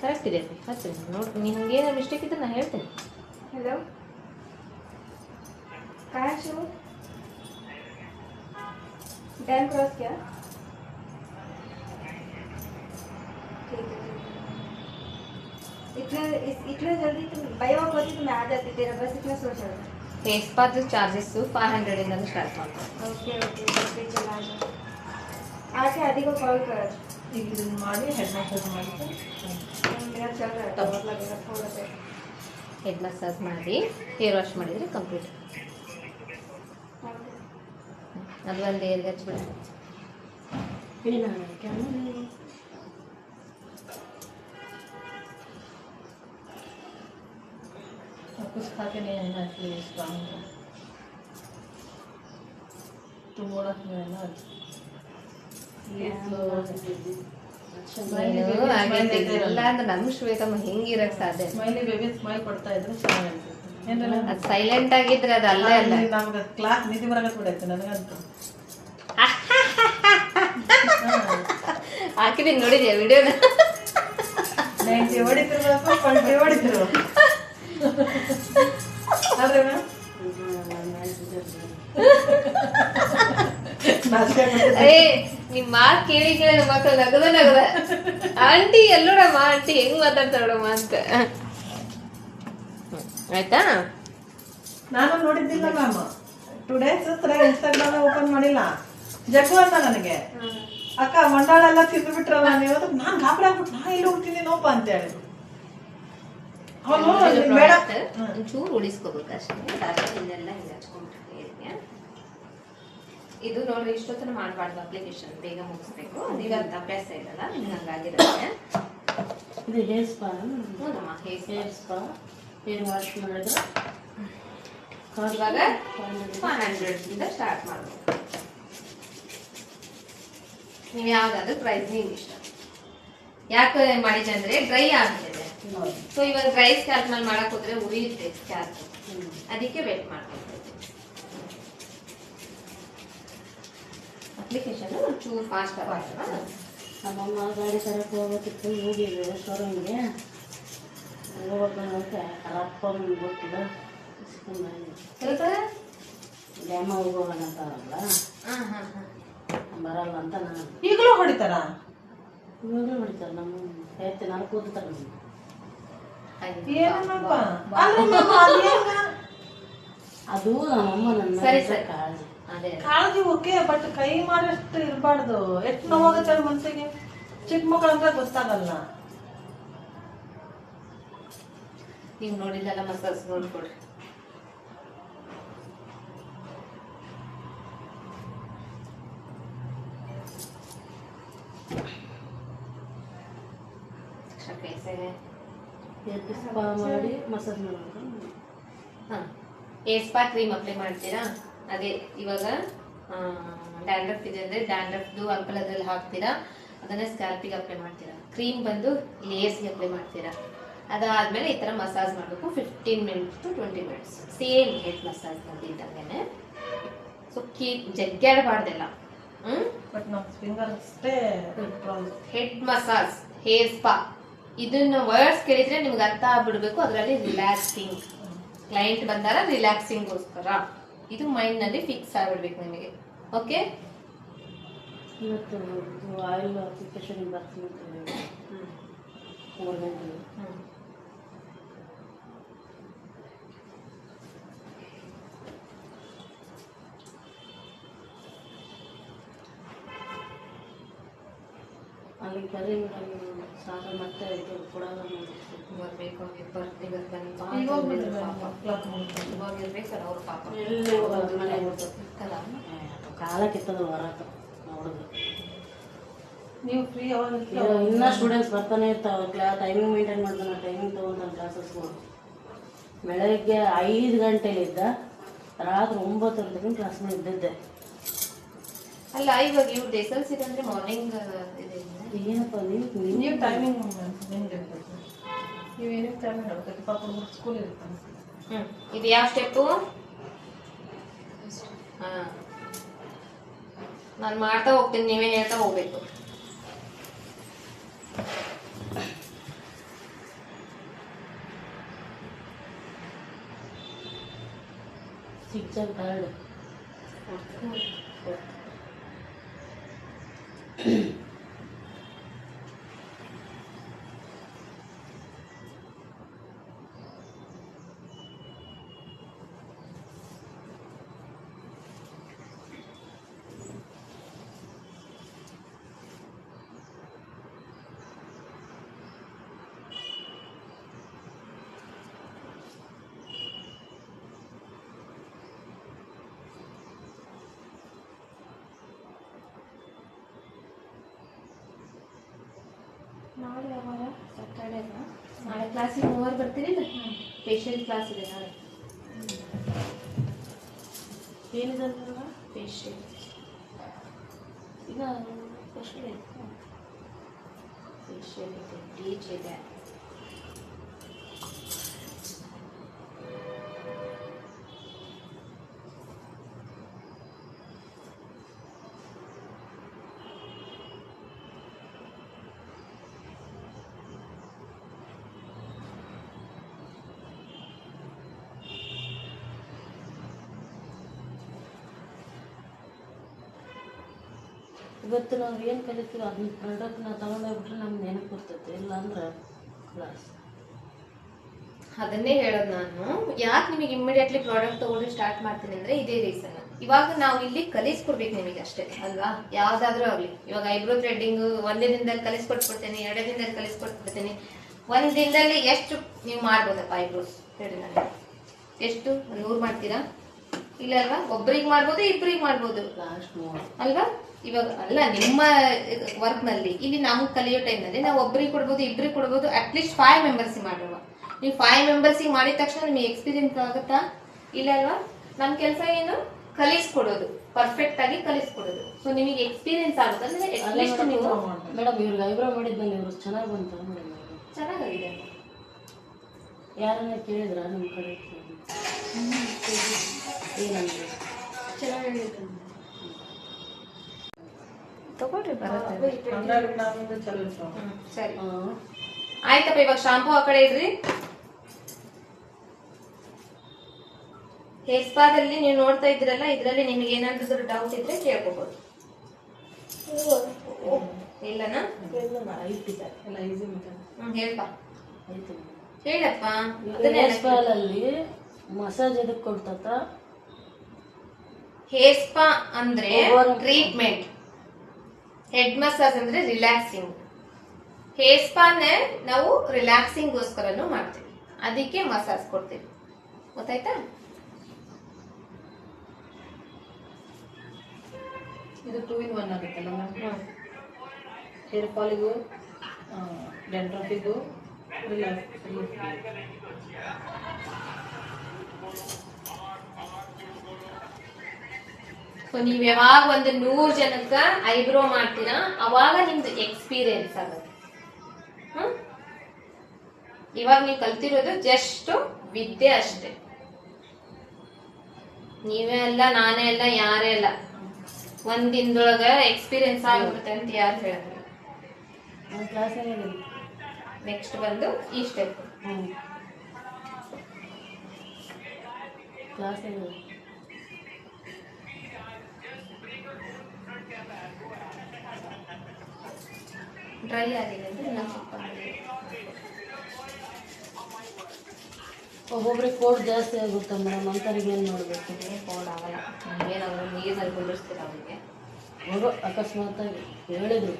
ಕರೆಕ್ಟ್ ಇದೆ ಹಚ್ಚಿರಿ. ನೋಡಿ ನಿಮ್ಗೆ ಏನಾದ್ರು ಮಿಸ್ಟೇಕ್ ಇದ್ರೆ ನಾನು ಹೇಳ್ತೇನೆ. हेलो कहाँ है शिव? डैम क्रॉस क्या? ठीक है इतना जल्दी तुम बाई वॉक होती तो मैं आ जाती, तेरा बस इतना सोच रहा था. ಹೇರ್ ಸ್ಪಾದು ಚಾರ್ಜಸ್ಸು 500 ಇಂದ ಸ್ಟಾರ್ಟ್ ಮಾಡ್ತಾರೆ. ओके ओके ओके चला आ जाओ. आके आदि को कॉल कर. ಈಗ ಇದನ್ನ ಮಾಡಿ ಹೆಡ್ ಮಸಾಜ್ ಮಾಡಿದ್ರೆ मेरा चल रहा है तो बहुत लगेगा थोड़ा सा. ಹೆಡ್ ಮಸಾಜ್ ಮಾಡಿ ಹೇರ್ ವಾಶ್ ಮಾಡಿದರೆ ಕಂಪ್ಲೀಟ್. ಅದು ಒಂದು ಏರ್ಗೆ ಹಚ್ಬಿಡಿ. कुछ खा के नहीं आना चाहिए इस काम को. तुम बोला है ना ये तो ಏನು ಆಗೈತೆ ಇಲ್ಲ ಅಂದ್ರೆ ನಮ್ಮ ಶ್ವೇತಮ್ಮ ಹೆಂಗಿರಕ್ ಸಾಧ್ಯ? ಸ್ಮೈಲಿ ಬೇಬಿ ಸ್ಮೈಲ್ ಕೊಡ್ತಾ ಇದ್ರೆ ಚೆನ್ನಾಗಿರ್ತೈತೆ ಏನಿಲ್ಲ. ಅದು ಸೈಲೆಂಟ್ ಆಗಿದ್ರೆ ಅದು ಅಲ್ಲೇ ಅಲ್ಲ. ನಮ್ಗೆ ಕ್ಲಾಸ್ ನಿಧಿ ಬರಕತ್ ಬಿಡೈತೆ ನನಗಂತೂ. ಹಾಕಿದೀನಿ ನೋಡಿದ್ಯಾ ವಿಡಿಯೋನ? 90 ಹೊಡಿತಿರ್ಬೇಕು 20 ಹೊಡಿತಿರ್ಬೇಕು ಆದ್ರೆ ಏ ನಿಮ್ ಮಾತ್ ಕೇಳಿ ಕೇಳಿ ನಮ್ಮ ಮಕ್ಕಳು ನಗದ ಆಂಟಿ ಎಲ್ಲೋಡಮ್ಮ ಆಂಟಿ ಹೆಂಗ್ ಮಾತಾಡ್ತಾರಮ್ಮ ಅಂತ. ಆಯ್ತಾ? ನಾನು ನೋಡಿದ್ದಿಲ್ಲ ಮ್ಯಾಮ್. 2 days ಇನ್ಸ್ಟಾಗ್ರಾಮ್ ಓಪನ್ ಮಾಡಿಲ್ಲ. ಜಗ್ಗು ಅಂತ ನನಗೆ ಅಕ್ಕ ಮಂಡಾಳೆಲ್ಲ ತಿಂದು ಬಿಟ್ರಲ್ಲ ನೀವು. ನಾನು ಗಾಬರಿ ಆಗ್ಬಿಟ್ಟು ನಾ ಇಲ್ಲಿ ಹೋಗ್ತೀನಿ ನೋಪ ಅಂತ ಹೇಳಿದ್ರು. ಒಂಚೂರು ಉಳಿಸ್ಕೋಬೇಕು ಅಷ್ಟೇ. ಇದೆಲ್ಲ ಹಿಂಗೆ ಹಚ್ಕೊಂಡ್ಬಿಟ್ರೆ ಇದು ನೋಡ್ರಿ ಇಷ್ಟೊತ್ತನ ಮಾಡಬಾರ್ದು. ಅಪ್ಲಿಕೇಶನ್ ಬೇಗ ಮುಗಿಸ್ಬೇಕು. ನೀವಂತ ಅಭ್ಯಾಸ ಇರಲ್ಲ ನಿಮ್ಗೆ ಹಂಗಾಗಿರುತ್ತೆ. ಇದು ಹೇರ್ ಸ್ಪಾ. ಹ್ಞೂನಮ್ಮ ಹೇರ್ ಸ್ಪಾ ಹೇರ್ ವಾಶ್ ಮಾಡಿದ್ರೆ ಇವಾಗ 500 ಇಂದ ಸ್ಟಾರ್ಟ್ ಮಾಡ್ಬೇಕು. ನೀವು ಯಾವ್ದಾದ್ರು ಪ್ರೈಸ್ ನಿಮ್ಗೆ ಇಷ್ಟ. ಯಾಕೆ ಮಾಡಿದೆ ಅಂದ್ರೆ ಡ್ರೈ ಆಗ್ತಿದೆ. ಸೊ ಇವಾಗ ಡ್ರೈ ಸ್ಕ್ಯಾಲ್ಪ್ ಮೇಲೆ ಮಾಡಕ್ ಹೋದ್ರೆ ಉರಿಯುತ್ತೆ ಸ್ಕ್ಯಾಲ್ಪ್. ಅದಕ್ಕೆ ವೇಟ್ ಮಾಡ್ಬೇಕು. ಅಪ್ಲಿಕೇಶನ್ ಒಂಚೂರು ಫಾಸ್ಟ್ ಆಗಲ್ಲ. ನಮ್ಮಮ್ಮ ಗಾಡಿ ತರಕ್ಕೆ ಹೋಗೋದಕ್ಕೆ ಹೋಗಿದ್ದೆ ಶೋರೂಮ್ಗೆ. ಹೋಗ್ಬೇಕಂತ ಅಪ್ಪ ಗೊತ್ತಿಲ್ಲ ಡ್ಯಾಮ ಹೋಗೋಣ ಅಂತಾರಲ್ಲ ಬರಲ್ಲ ಅಂತ ನಾನು. ಈಗಲೂ ಹೊಡಿತಾರ? ಇವಾಗಲೂ ಹೊಡಿತಾರೆ ನಮ್ಮ ಹೇಳ್ತೀನಿ. ನಾನು ಕೂತಾರೆ ಅದು ನಮ್ಮಮ್ಮ ನನ್ನ ಸರಿ ಸರಿ ಕಾಳಜಿ. ಅದೇ ಕಾಳಜಿ ಓಕೆ, ಬಟ್ ಕೈ ಮಾಡಷ್ಟು ಇರಬಾರ್ದು. ಎಷ್ಟು ನೋವಾಗುತ್ತೆ ಮನ್ಸಿಗೆ. ಚಿಕ್ಕ ಮಕ್ಕಳಂದ್ರೆ ಗೊತ್ತಾಗಲ್ಲ. ನೀವು ನೋಡಿದ್ದೆಲ್ಲ ಮಸಾಜ್ ನೋಡ್ಕೊಡ್ರಿ. ಸ್ಪಾ ಮಾಡಿ ಮಸಾಜ್ ಮಾಡೋದು. ಹಾಂ ಹೇರ್ ಸ್ಪಾ ಕ್ರೀಮ್ ಅಪ್ಲೈ ಮಾಡ್ತೀರಾ? ಅದೇ ಇವಾಗ ಡ್ಯಾಂಡ್ರಫ್ ಇದೆ ಅಂದರೆ ಡ್ಯಾಂಡ್ರಫ್ದು ಅಂಕಲ್ ಅದ್ರಲ್ಲಿ ಹಾಕ್ತೀರಾ. ಅದನ್ನೇ ಸ್ಕ್ಯಾಲ್ಪಿಗೆ ಅಪ್ಲೈ ಮಾಡ್ತೀರಾ. ಕ್ರೀಮ್ ಬಂದು ಲೇಯರ್ಸ್ಗೆ ಅಪ್ಲೈ ಮಾಡ್ತೀರಾ. ಅದಾದಮೇಲೆ ಈ ಥರ ಮಸಾಜ್ ಮಾಡಬೇಕು 15 minutes to 20 minutes. Same head massage ಬಂದಿದ್ದಂಗೆ. ಸೊ ಜಗ್ಗಾಡಬಾರ್ದೆಲ್ಲ. ಬಟ್ ನಮ್ಮ ಫಿಂಗರ್ ಅಷ್ಟೇ ಹೆಡ್ ಮಸಾಜ್ ಹೇರ್ ಸ್ಪಾ ಇದನ್ನ ವರ್ಡ್ಸ್ ಕೇಳಿದ್ರೆ ನಿಮ್ಗೆ ಅರ್ಥ ಆಗ್ಬಿಡ್ಬೇಕು. ಅದರಲ್ಲಿ ರಿಲ್ಯಾಕ್ಸಿಂಗ್ ಕ್ಲೈಂಟ್ ಬಂದಾರ ರಿಲ್ಯಾಕ್ಸಿಂಗ್ಗೋಸ್ಕರ ಇದು ಮೈಂಡ್ನಲ್ಲಿ ಫಿಕ್ಸ್ ಆಗಿಬಿಡ್ಬೇಕು ನಿಮಗೆ. ಓಕೆ ಇವತ್ತು ಆಯಿಲ್ ಅಪ್ಲಿಕೇಶನ್ ಬರ್ತೀನಿ. 4 ಗಂಟೆಗೆ ಅಲ್ಲಿ ಕರಿ ಮೇಡಮ್ ಸಾಲ ಮತ್ತೆ ಇದು ಕೊಡಲ್ಲ ಬರ್ಬೇಕು ಅವ್ರಿಗೆ ಬರ್ತೀವಿ ಬನ್ನಿ ಈಗ ಹೋಗ್ಬಿಟ್ರೆ ಪಾಪ ಕ್ಲಾಸ್ ಮುಗಿಸ್ಕೊಂಡು. ಇವಾಗ ಇರ್ಬೇಕಲ್ಲ ಅವ್ರ ಪಾಪ ಎಲ್ಲಿ ಹೋಗೋದು ಮನೆ ಬಿಟ್ಟು ಇರ್ತಲ್ಲ ಕಾಲ ಕಿತ್ತದ ಹೊರಕ ನೋಡಿದ್ರು ನೀವು ಫ್ರೀ ಯಾವಾಗ ಇರ್ತೀರ? ಇನ್ನೂ ಸ್ಟೂಡೆಂಟ್ಸ್ ಬರ್ತಾನೆ ಇರ್ತಾವೆ ಟೈಮಿಂಗ್ ಮೇಂಟೈನ್ ಮಾಡ್ತಾನೆ ಟೈಮಿಂಗ್ ತೊಗೊಂತಾನೆ ಕ್ಲಾಸಸ್ಗಳು ಬೆಳಗ್ಗೆ 5 ಗಂಟೆಲಿದ್ದ ರಾತ್ರಿ 9 ಗಂಟೆಗೆ ಕ್ಲಾಸ್ನಲ್ಲಿ ಇದ್ದಿದ್ದೆ. ಅಲ್ಲ ಇವಾಗ ಇವ್ರದ್ದು ಎಸ್ ಎಲ್ ಸಿ ಅಂದ್ರೆ ಮಾರ್ನಿಂಗ್ ಇದೆ ಏನಪ್ಪ ನೀವು ಟೈಮಿಂಗ್ ನಿಮ್ಗೆ ಇರ್ತದೆ. ನೀವು ಏನೇನು ಟೈಮಿಂಗ್ ಆಗುತ್ತೆ ಪಾಪ ಸ್ಕೂಲ್ ಇರುತ್ತೆ. ಇದು ಯಾವ ಸ್ಟೆಪ್ಪು ಹಾ ನಾನು ಮಾಡ್ತಾ ಹೋಗ್ತೀನಿ ನೀವೇ ಹೇಳ್ತಾ ಹೋಗ್ಬೇಕು. ಸಿಕ್ಸ್ ಕಾರ್ಡ್ ನಾಳೆ ಯಾವಾಗ ಸ್ಯಾಟರ್ಡೇನಾ ನಾಳೆ ಕ್ಲಾಸಿಗೆ 3 ಬರ್ತೀರಿಲ್ಲ ಫೇಶಿಯಲ್ ಕ್ಲಾಸ್ ಇದೆ ನಾಳೆ ಏನಿದೆ ಫೇಶಿಯಲ್ ಈಗ ಫಸ್ಟ್ ಫೇಶಿಯಲ್ ಇದೆ ಬ್ಲೀಚ್ ಇದೆ ಇವತ್ತು ನಾವು ಏನು ಕಲಿತೀವಿ ಅದನ್ನ ಪ್ರಾಡಕ್ಟ್ನ ತಗೊಂಡೋಗ್ಬಿಟ್ರೆ ನಮ್ಗೆ ನೆನಪು ಬರ್ತೈತೆ ಇಲ್ಲ ಅಂದ್ರೆ ಕ್ಲಾಸ್ ಅದನ್ನೇ ಹೇಳೋದು ನಾನು ಯಾಕೆ ನಿಮಗೆ ಇಮಿಡಿಯೇಟ್ಲಿ ಪ್ರಾಡಕ್ಟ್ ತಗೊಂಡು ಸ್ಟಾರ್ಟ್ ಮಾಡ್ತೀನಿ ಅಂದ್ರೆ ಇದೇ ರೀಸನ್. ಇವಾಗ ನಾವು ಇಲ್ಲಿ ಕಲಿಸ್ಕೊಡ್ಬೇಕು ನಿಮಗೆ ಅಷ್ಟೇ ಅಲ್ವಾ, ಯಾವ್ದಾದ್ರೂ ಆಗ್ಲಿ. ಇವಾಗ ಐಬ್ರೋ ಥ್ರೆಡ್ಡಿಂಗ್ 1 ದಿನದಲ್ಲಿ ಕಲಿಸ್ಕೊಟ್ಬಿಡ್ತೀನಿ, 2 ದಿನದಲ್ಲಿ ಕಲಿಸ್ಕೊಟ್ಬಿಡ್ತೀನಿ. 1 ದಿನದಲ್ಲಿ ಎಷ್ಟು ನೀವು ಮಾಡ್ಬೋದಪ್ಪ ಐಬ್ರೋಸ್ ಹೇಳಿ ನನಗೆ? ಎಷ್ಟು 100 ಮಾಡ್ತೀರಾ? ಇಲ್ಲ ಅಲ್ವಾ, ಒಬ್ರಿಗೆ ಮಾಡ್ಬೋದು, ಇಬ್ರಿಗೆ ಮಾಡ್ಬೋದು ಲಾಸ್ಟ್ ಅಲ್ವಾ. ಇವಾಗ ಅಲ್ಲ ನಿಮ್ಮ ವರ್ಕ್ ನಲ್ಲಿ ಇಲ್ಲಿ ನಮ್ಗೆ ಕಲಿಯೋ ಟೈಮ್ ನಲ್ಲಿ ನಾವು ಒಬ್ರಿಗೆ ಕೊಡ್ಬೋದು, ಇಬ್ರಿಗೆ ಕೊಡ್ಬೋದು, ಅಟ್ಲೀಸ್ಟ್ 5 ಮೆಂಬರ್ಸ್ ಮಾಡುವ. ನೀವು 5 ಮೆಂಬರ್ಸ್ ಮಾಡಿದ ತಕ್ಷಣ ನಿಮಗೆ ಎಕ್ಸ್ಪೀರಿಯನ್ಸ್ ಆಗುತ್ತಾ? ಇಲ್ಲ ಅಲ್ವಾ. ನನ್ನ ಕೆಲಸ ಏನು? ಕಲಿಸ್ಕೊಡೋದು, ಪರ್ಫೆಕ್ಟ್ ಆಗಿ ಕಲಿಸ್ಕೊಡೋದು. ಸೊ ನಿಮಗೆ ಎಕ್ಸ್ಪೀರಿಯನ್ಸ್ ಆಗುತ್ತೆ ಅಂದ್ರೆ ಅಟ್ಲೀಸ್ಟ್ ನೀವು ಮೇಡಮ್ ಇವ್ರಿಗೆ ಐಬ್ರೋ ಮಾಡಿದ್ಮೇಲೆ ಇವ್ರು ಚೆನ್ನಾಗಿ ಬಂತ ಮೇಡಮ್? ಚೆನ್ನಾಗಿದೆ. ಯಾರನ್ನ ಕೇಳಿದ್ರ ನಿಮ್ಮ ಕಡೆ ಏನಂದ್ರೆ ಚೆನ್ನಾಗಿದೆ ತಗೊಳ್ರಿ ಬರುತ್ತೆ. ನಾವಿಂದ ಚಲೋ ಇರ್ತಾವ. ಸರಿ ಆಯ್ತಪ್ಪ. ಇವಾಗ ಶಾಂಪೂ ಆ ಕಡೆ ಇಡ್ರಿ. ಹೇರ್ ಸ್ಪಾದಲ್ಲಿ ನೀವು ನೋಡ್ತಾ ಇದ್ರಲ್ಲ, ಇದ್ರಲ್ಲಿ ನಿಮಗೆ ಏನಾದ್ರು ಡೌಟ್ ಇದ್ರೆ ಕೇಳ್ಕೋಬಹುದು. ಇಲ್ಲನಾ? ಎಲ್ಲ ಈಸಿ ಮೆಥಡ್. ಹೇಳ್ಪ ಆಯ್ತು ಹೇಳಪ್ಪ. ಹೇರ್ ಸ್ಪಾಲ್ ಅಲ್ಲಿ ಮಸಾಜ್ ಎದಕ್ ಕೊಡ್ತತ? ಹೇರ್ ಸ್ಪಾ ಅಂದ್ರೆ ಟ್ರೀಟ್ಮೆಂಟ್, ಹೆಡ್ ಮಸಾಜ್ ಅಂದ್ರೆ ರಿಲ್ಯಾಕ್ಸಿಂಗ್. ಹೇರ್ ಸ್ಪಾನೇ ನಾವು ರಿಲ್ಯಾಕ್ಸಿಂಗ್ ಗೋಸ್ಕರನು ಮಾಡ್ತೀವಿ, ಅದಕ್ಕೆ ಮಸಾಜ್ ಕೊಡ್ತೀವಿ. ಗೊತ್ತಾಯ್ತಾ? ಇದು 2 in 1 ಆಗುತ್ತಲ್ಲ ಮ್ಯಾಮ್. ಹೇರ್ ಫಾಲಿಗೂ ಡೆಂಡ್ರಫಿಗೂ ರಿಲ್ಯಾಕ್ಸ್. ಸೊ ನೀವ್ ಯಾವಾಗ ಒಂದು 100 ಜನಕ್ಕ ಐಬ್ರೋ ಮಾಡ್ತೀರಾ ಅವಾಗ ನಿಮ್ದು ಎಕ್ಸ್ಪೀರಿಯನ್ಸ್ ಆಗುತ್ತೆ. ಇವಾಗ ನೀವು ಕಲ್ತಿರೋದು ಜಸ್ಟ್ ವಿದ್ಯೆ ಅಷ್ಟೇ. ನೀವೇ ಅಲ್ಲ, ನಾನೇ ಅಲ್ಲ, ಯಾರೇ ಅಲ್ಲ. 1 ದಿನದೊಳಗ ಎಕ್ಸ್ಪೀರಿಯನ್ಸ್ ಆಗ್ಬಿಡುತ್ತೆ ಅಂತ ಯಾರು ಹೇಳಿದ್ರು? ಕ್ಲಾಸ್ ನೆಕ್ಸ್ಟ್ ಬಂದು ಈ ಸ್ಟೆಪ್. ಕ್ಲಾಸ್ ಡ್ರೈ ಆಗಿದೆ ಅಂದ್ರೆ ಇನ್ನೊಂದು ಸ್ವಲ್ಪ ಒಬ್ಬೊಬ್ರಿಗೆ ಕೋಡ್ ಜಾಸ್ತಿ ಆಗುತ್ತೆ ಮೇಡಮ್, ಅಂತವ್ರಿಗೆ ಏನು ಮಾಡಬೇಕು? ಕೋಡ್ ಆಗಲ್ಲ. ನೀವೇನಾದ್ರು ನೀರಿನಲ್ಲಿ ಕುಂದಿರ್ಸ್ತೀರ ಅವ್ರಿಗೆ. ಹೋಗೋ ಅಕಸ್ಮಾತ್ ಆಗಿ ಹೇಳಿದ್ರು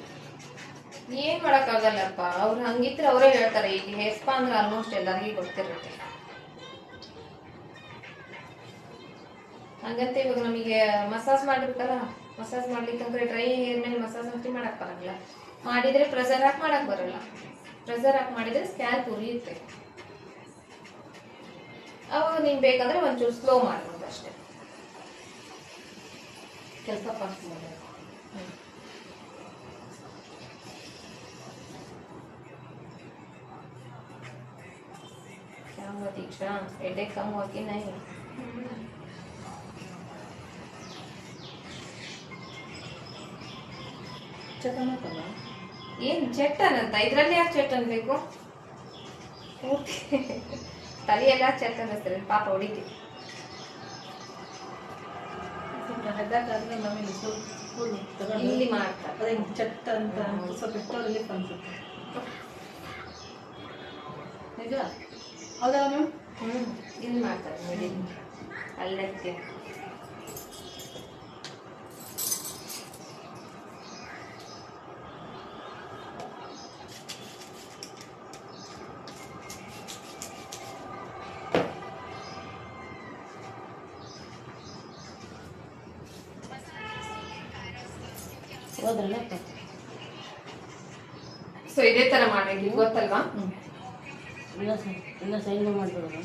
ಏನ್ ಮಾಡಕ್ಕಾಗಲ್ಲಪ್ಪ, ಅವ್ರು ಹಂಗಿದ್ರೆ ಅವರೇ ಹೇಳ್ತಾರೆ. ಈಗ ಹೇರ್ ಸ್ಪಾ ಅಂದ್ರೆ ಆಲ್ಮೋಸ್ಟ್ ಎಲ್ಲರಿಗೂ ಗೊತ್ತಿರುತ್ತೆ. ಹಂಗಂತ ಇವಾಗ ನಮಗೆ ಮಸಾಜ್ ಮಾಡ್ಬೇಕಲ್ಲ, ಮಸಾಜ್ ಮಾಡ್ಲಿಕ್ಕಂದ್ರೆ ಡ್ರೈ ಹೇರ್ ಮೇಲೆ ಮಸಾಜ್ ಅಂತೂ ಮಾಡಕ್ ಬರಲ್ಲ. ಮಾಡಿದ್ರೆ ಪ್ರೆಷರ್ ಹಾಕಿ ಮಾಡಕ್ ಬರಲ್ಲ. ಪ್ರೆಷರ್ ಹಾಕಿ ಮಾಡಿದ್ರೆ ಸ್ಕ್ಯಾಲ್ಪ್ ಉರಿಯುತ್ತೆ. ಅವಾಗ ನೀನ್ ಬೇಕಂದ್ರೆ ಒಂಚೂರು ಸ್ಲೋ ಮಾಡ್ಬೋದು ಅಷ್ಟೇ. ಕೆಲಸ ಫಾಸ್ಟ್ ಮಾಡಿ. क्या हुआ दीक्षा, हेडेक कम हुआ कि नहीं? ಚೆಕನಕ್ಕಲ್ಲ ಏನ್ ಚಟ್ಟನ್ ಅಂತ ಇದ್ರಲ್ಲಿ ಯಾಕೆ ಚಟ್ ಅನ್ಬೇಕು? ಪೂರ್ತಿ ತಲೆಯೆಲ್ಲ ಚಟ್ ಅನ್ನಿಸ್ತಾರೆ ಪಾಪ ಹೊಡಿತಿ. ಹೆದ್ದಾಕಾದ್ರೆ ನಮಗೆ ಫುಲ್ ತಗೊಂಡು ಇಲ್ಲಿ ಮಾಡ್ತಾರೆ. ಅದೇ ಚಟ್ ಅಂತ ಸ್ವಲ್ಪ ಎಷ್ಟೋ ರಿಲೀಫ್ ಅನ್ಸುತ್ತೆ. ನಿಜ ಹೌದಾ ಮ್ಯಾಮ್? ಇಲ್ಲಿ ಮಾಡ್ತಾರೆ ನೋಡಿ, ಅಲ್ಲಕ್ಕೆ ಹೋದ್ರಲ್ಲ ಸೊ ಇದೇ ತರ ಮಾಡ್ಬೇಕು, ಗೊತ್ತಲ್ವಾ? ಇಲ್ಲ ಸೈನ್ ಮಾಡ್ಬಿಡೋದು.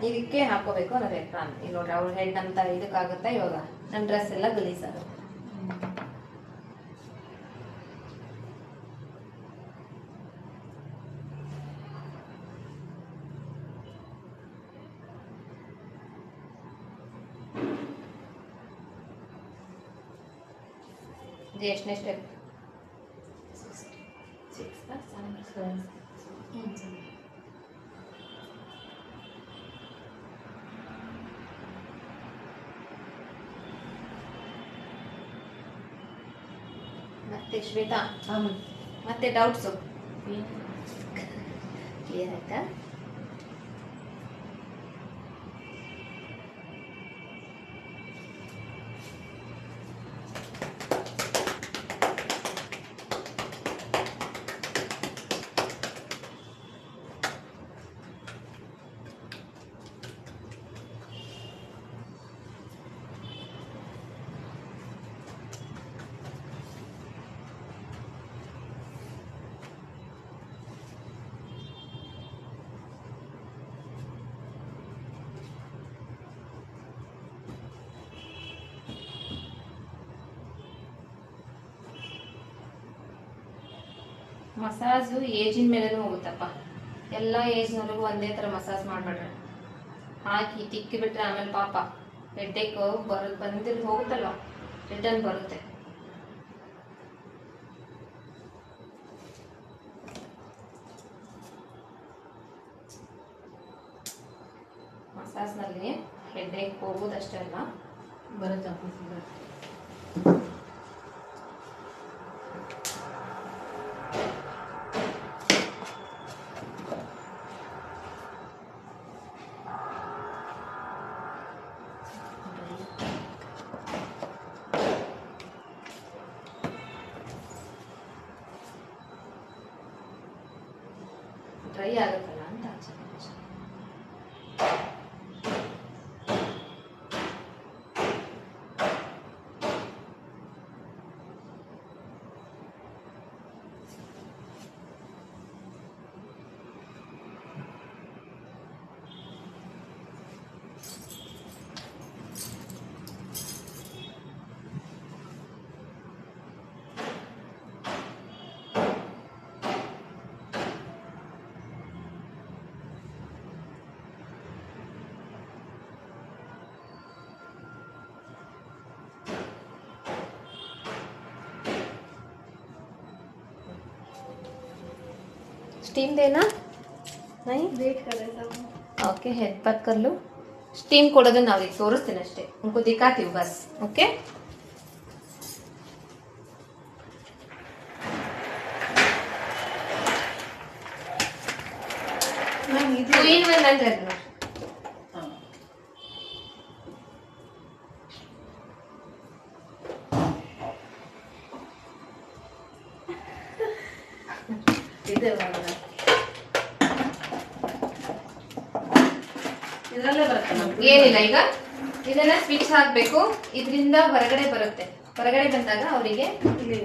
ಇದಕ್ಕೆ ಹಾಕೋಬೇಕು ಅನ್ನೋದು ಪ್ಲಾನ್. ಈಗ ನೋಡ್ರಿ ಅವ್ರ ಹೆಡ್ ಅಂತ ಇದಕ್ಕಾಗುತ್ತಾ? ಇವಾಗ ನನ್ನ ಡ್ರೆಸ್ ಎಲ್ಲ ಗಲೀಜಾಗುತ್ತೆ. ಇದು ಎಷ್ಟನೇ ಸ್ಟೆಪ್? 6 ಮತ್ತೆ ಶ್ವೇತಾ, ಮತ್ತೆ ಡೌಟ್ಸು ಕ್ಲಿಯರ್ ಆಯ್ತಾ? ಮಸಾಜು ಏಜಿನ ಮೇಲೇನೂ ಹೋಗುತ್ತಪ್ಪ. ಎಲ್ಲ ಏಜ್ನವ್ರಿಗೂ ಒಂದೇ ಥರ ಮಸಾಜ್ ಮಾಡಬೇಡ್ರಿ. ಹಾಕಿ ತಿಕ್ಕಿ ಬಿಟ್ರೆ ಆಮೇಲೆ ಪಾಪ ಹೆಡ್ಡೇಕ್ ಬಂದಿದ್ದು ಹೋಗುತ್ತಲ್ವ, ರಿಟರ್ನ್ ಬರುತ್ತೆ. ಮಸಾಜ್ನಲ್ಲಿ ಹೆಡ್ಡೇಕ್ ಹೋಗೋದಷ್ಟೇ ಅಲ್ಲ, ಬರೋ ಚಾನ್ಸಸ್ ಇದೆ. ಡ್ರೈ ಆಗುತ್ತಲ್ಲ ಅಂತ ಆಚೆ. स्टीम देना नहीं वेट कर रहे सब। ओके हेड बात कर लो स्टीम ಕೊಡೋದನ್ನ ನಾವು ಈಗ ತೋರಿಸ್ತೀನಿ ಅಷ್ಟೇ उनको दिखाती हूँ बस ओके ಮ್ಯಾಮ್ ಇದು 2 in 1 ಅಂತ ಹೇಳ್ತೀನಿ ಇದೆ ಇದರಲ್ಲೇ ಬರುತ್ತೆ ಮ್ಯಾಮ್. ಏನಿಲ್ಲ ಈಗ ಇದನ್ನ ಸ್ವಿಚ್ ಹಾಕ್ಬೇಕು ಇದರಿಂದ ಹೊರಗಡೆ ಬರುತ್ತೆ ಹೊರಗಡೆ ಬಂದಾಗ ಅವರಿಗೆ ಇಲ್ಲಿ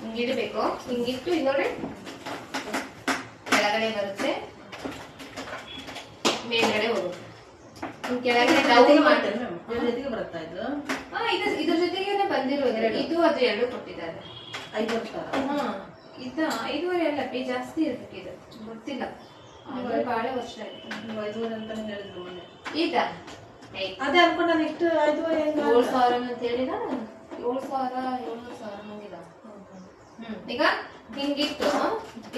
ಹಿಂಗಿಡಬೇಕು ಹಿಂಗಿಟ್ಟು ಇದು ನೋಡಿ ಕೆಳಗಡೆ ಬರುತ್ತೆ ಮೇಲ್ಗಡೆ ಹೋಗುತ್ತೆ ಹಿಂಗ್ ಕೆಳಗಡೆ ಡೌನ್ ಮಾಡ್ತಾರೆ ಮ್ಯಾಮ್ ಇದ್ರ ಜೊತೆಗೆ ಬರುತ್ತಾ ಇದು ಇದ್ರ ಜೊತೆಗೆ ಬಂದಿರೋದು ಇದು ಅದು ಎರಡು ಕೊಟ್ಟಿದ್ದಾರೆ 5 ವರ್ಷ ಹಾ ಇದ 5.5 ಅಲ್ಲ ಪೇ ಜಾಸ್ತಿ ಇರ್ಬೇಕು ಇದು ಗೊತ್ತಿಲ್ಲ ಆಮೇಲೆ ಬಹಳ ವರ್ಷ ಆಯ್ತು ನೀವು 5,500 ಅಂತಾನೆ ಹೇಳಿದ್ರು ಮೊನ್ನೆ. ಇದ ಅದೇ ಅನ್ಕೊಂಡು ನಾನು ಇಷ್ಟು 5,500 ಹೆಂಗ 7,000 ಅಂತ ಹೇಳಿದ 7,000 ಹಂಗಿದ ಈಗ ಹಿಂಗಿಟ್ಟು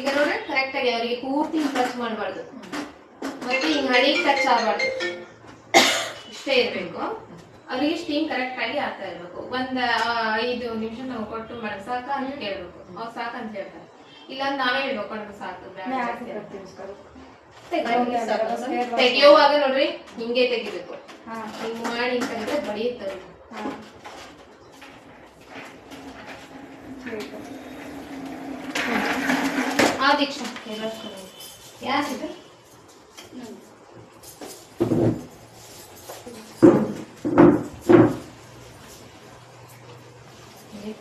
ಈಗ ನೋಡ್ರಿ ಕರೆಕ್ಟ್ ಆಗಿ ಅವರಿಗೆ ಪೂರ್ತಿ ಟಚ್ ಮಾಡಬಾರ್ದು ಮತ್ತೆ ಹಿಂಗ್ ಹಣಿಗೆ ಟಚ್ ಆಗಬಾರ್ದು ಇಷ್ಟೇ ಇರ್ಬೇಕು ಅವರಿಗೆ ಸ್ಟೀಮ್ ಕರೆಕ್ಟ್ ಆಗಿ ಆಗ್ತಾ ಇರ್ಬೇಕು ಒಂದ್ 5 ನಿಮಿಷ ನಾವು ಕೊಟ್ಟು ಮಾಡಿ ಸಾಕ ಅಂತ ಕೇಳ್ಬೇಕು ಅವ್ರು ಸಾಕ ಅಂತ ಹೇಳ್ತಾರೆ ಇಲ್ಲ ನಾವೇ ಹೇಳ್ಬೇಕು ನಮ್ಗೆ ಸಾಕು ಬೇಡ मैं ಜಾಸ್ತಿ आके ಅಂತ. करती हूँ उसका। ತೆಗಿಯುವಾಗ ನೋಡ್ರಿ ಹಿಂಗೆ ತೆಗಿಬೇಕು हाँ ಹಿಂಗ್ ಮಾಡಿ ಹಿಂಗ್ ತೆಗೆದ್ರೆ ಬಡಿಯುತ್ತೆ हाँ ठीक है। ಆ ದೀಕ್ಷಾ ಯಾಕಿದೆ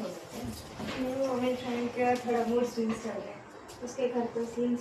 वो मैं ट्राई किया थोड़ा मूड स्विंग्स चल रहे हैं उसके घर पे सीन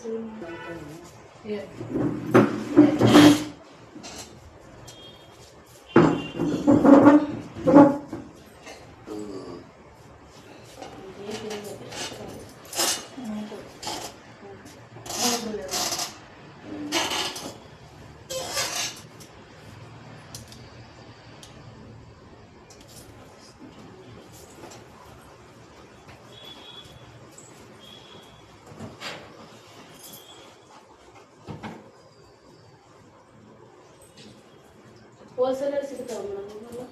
ಹೋಲ್ಸೇಲರ್ ಸಿಗ್ತಾವ ಮೇಡಮ್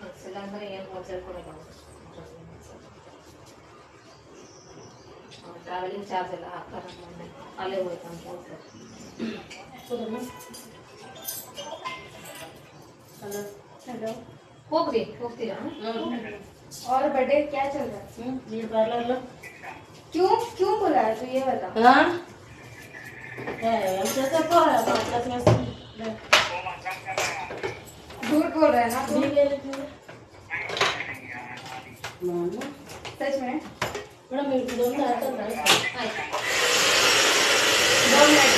ಹೋಲ್ಸೇಲ್ ಅಂದ್ರೆ ಏನು ಹೋಲ್ಸೇಲ್ ಕೊಡೋದು ಟ್ರಾವೆಲಿಂಗ್ ಚಾರ್ಜ್ ಎಲ್ಲ ಹಾಕ್ತಾರೆ ಅಲ್ಲೇ ಹೋಯ್ತು ಅಂತ ಹೋಲ್ಸೇಲ್ हेलो ಹೋಗ್ತೀರಾ और बर्थडे क्या चल रहा है ನೀರು ಪಾರ್ಲರ್ಲು क्यों क्यों बोला है तू ये बता ಹಾಂ ಎಂತಪ್ಪ झूठ बोल रहा है ना तू सच में ಮೇಡಮ್ ಇದೊಂದು ಆಗ್ತದೆ ಆಯ್ತು 2 मिनट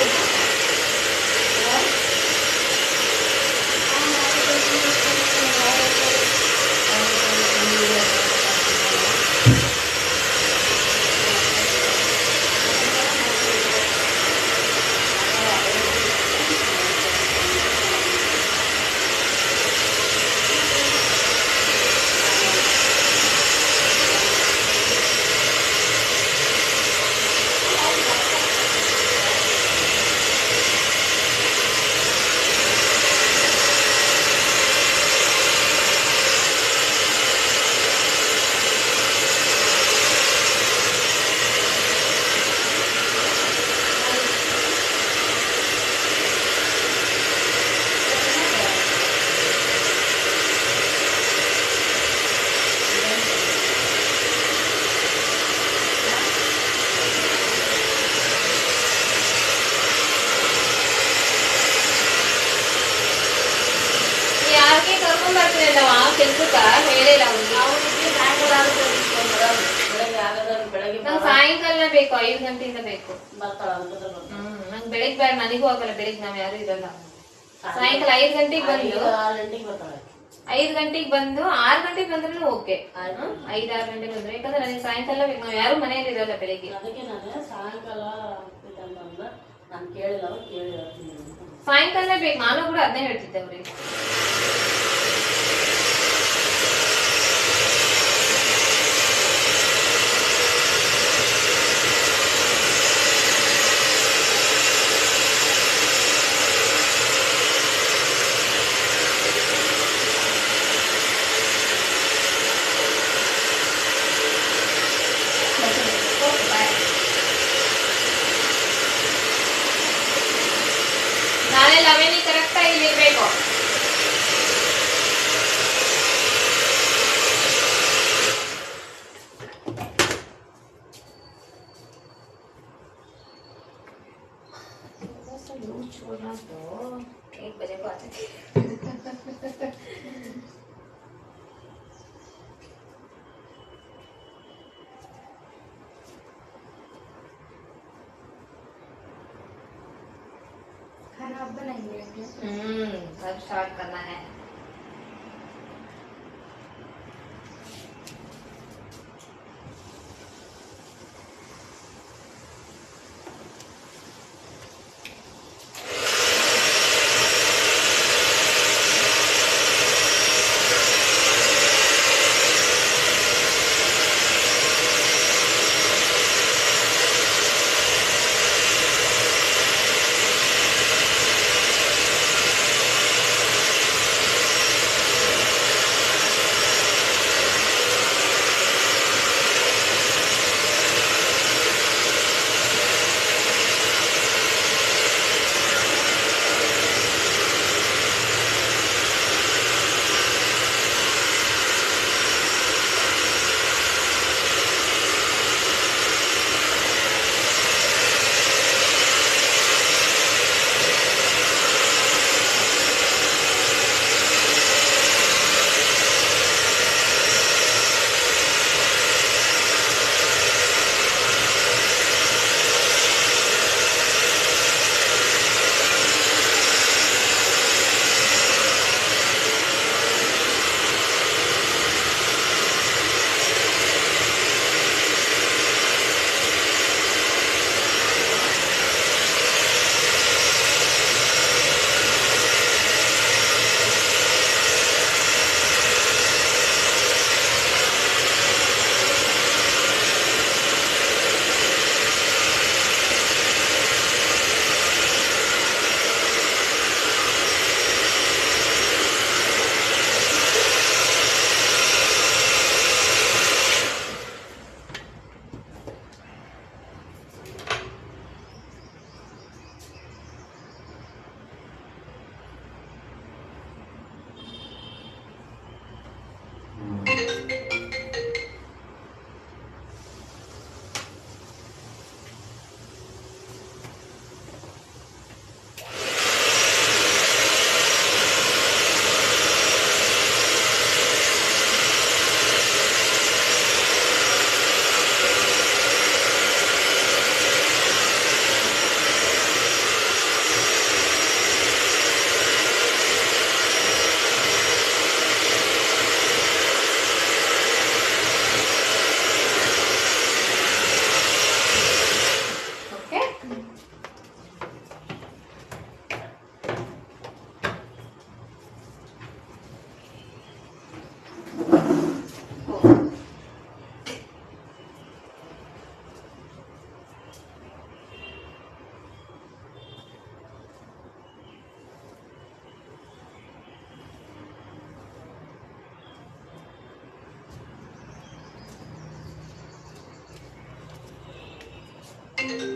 ಯಾಕೆ ಕರ್ಕೊಂಡ್ ಬರ್ತೀನಿ ನಾವು ಆ ಕೆಲ್ಸಕ್ಕ ಹೇಳಿಲ್ಲ ಅವ್ರಿಗೆ ಬೆಳಗ್ಗೆ ಆಗದ್ರೆ ಬೆಳಗ್ಗೆ ನಂಗೆ ಸಾಯಂಕಾಲ ಬೇಕು 5 ಗಂಟೆಯಿಂದ ಬೇಕು ಬರ್ತಾಳ ಅಂತಂದ್ರೆ ನಂಗೆ ಬೆಳಿಗ್ಗೆ ಬೇಡ ನನಗೂ ಆಗಲ್ಲ ಬೆಳಿಗ್ಗೆ ನಾವ್ ಯಾರು ಇರಲ್ಲ ಸಾಯಂಕಾಲ 5 ಗಂಟೆಗೆ ಬಂದು 6 ಗಂಟೆಗೆ ಬರ್ತಾಳೆ 5 ಗಂಟೆಗೆ ಬಂದು 6 ಗಂಟೆಗೆ ಬಂದ್ರೂ ಓಕೆ 5-6 ಗಂಟೆಗೆ ಬಂದ್ರೆ ಯಾಕಂದ್ರೆ ನನಗೆ ಸಾಯಂಕಾಲ ಬೇಕು ನಾವ್ ಯಾರು ಮನೆಯಲ್ಲಿ ಇರಲ್ಲ ಬೆಳಿಗ್ಗೆ ಅದಕ್ಕೆ ನಾನು ಸಾಯಂಕಾಲ ಅಂತಂದ್ರೆ ನಾನು ಕೇಳಿಲ್ಲ ಅವ್ರು ಕೇಳಿ ಹೇಳ್ತೀನಿ ಅಂತ. ಸಾಯಂಕಾಲ ಬೇಕು ನಾನು ಕೂಡ ಅದನ್ನೇ ಹೇಳ್ತಿದ್ದೆ ಅವ್ರಿಗೆ करना है। Okay.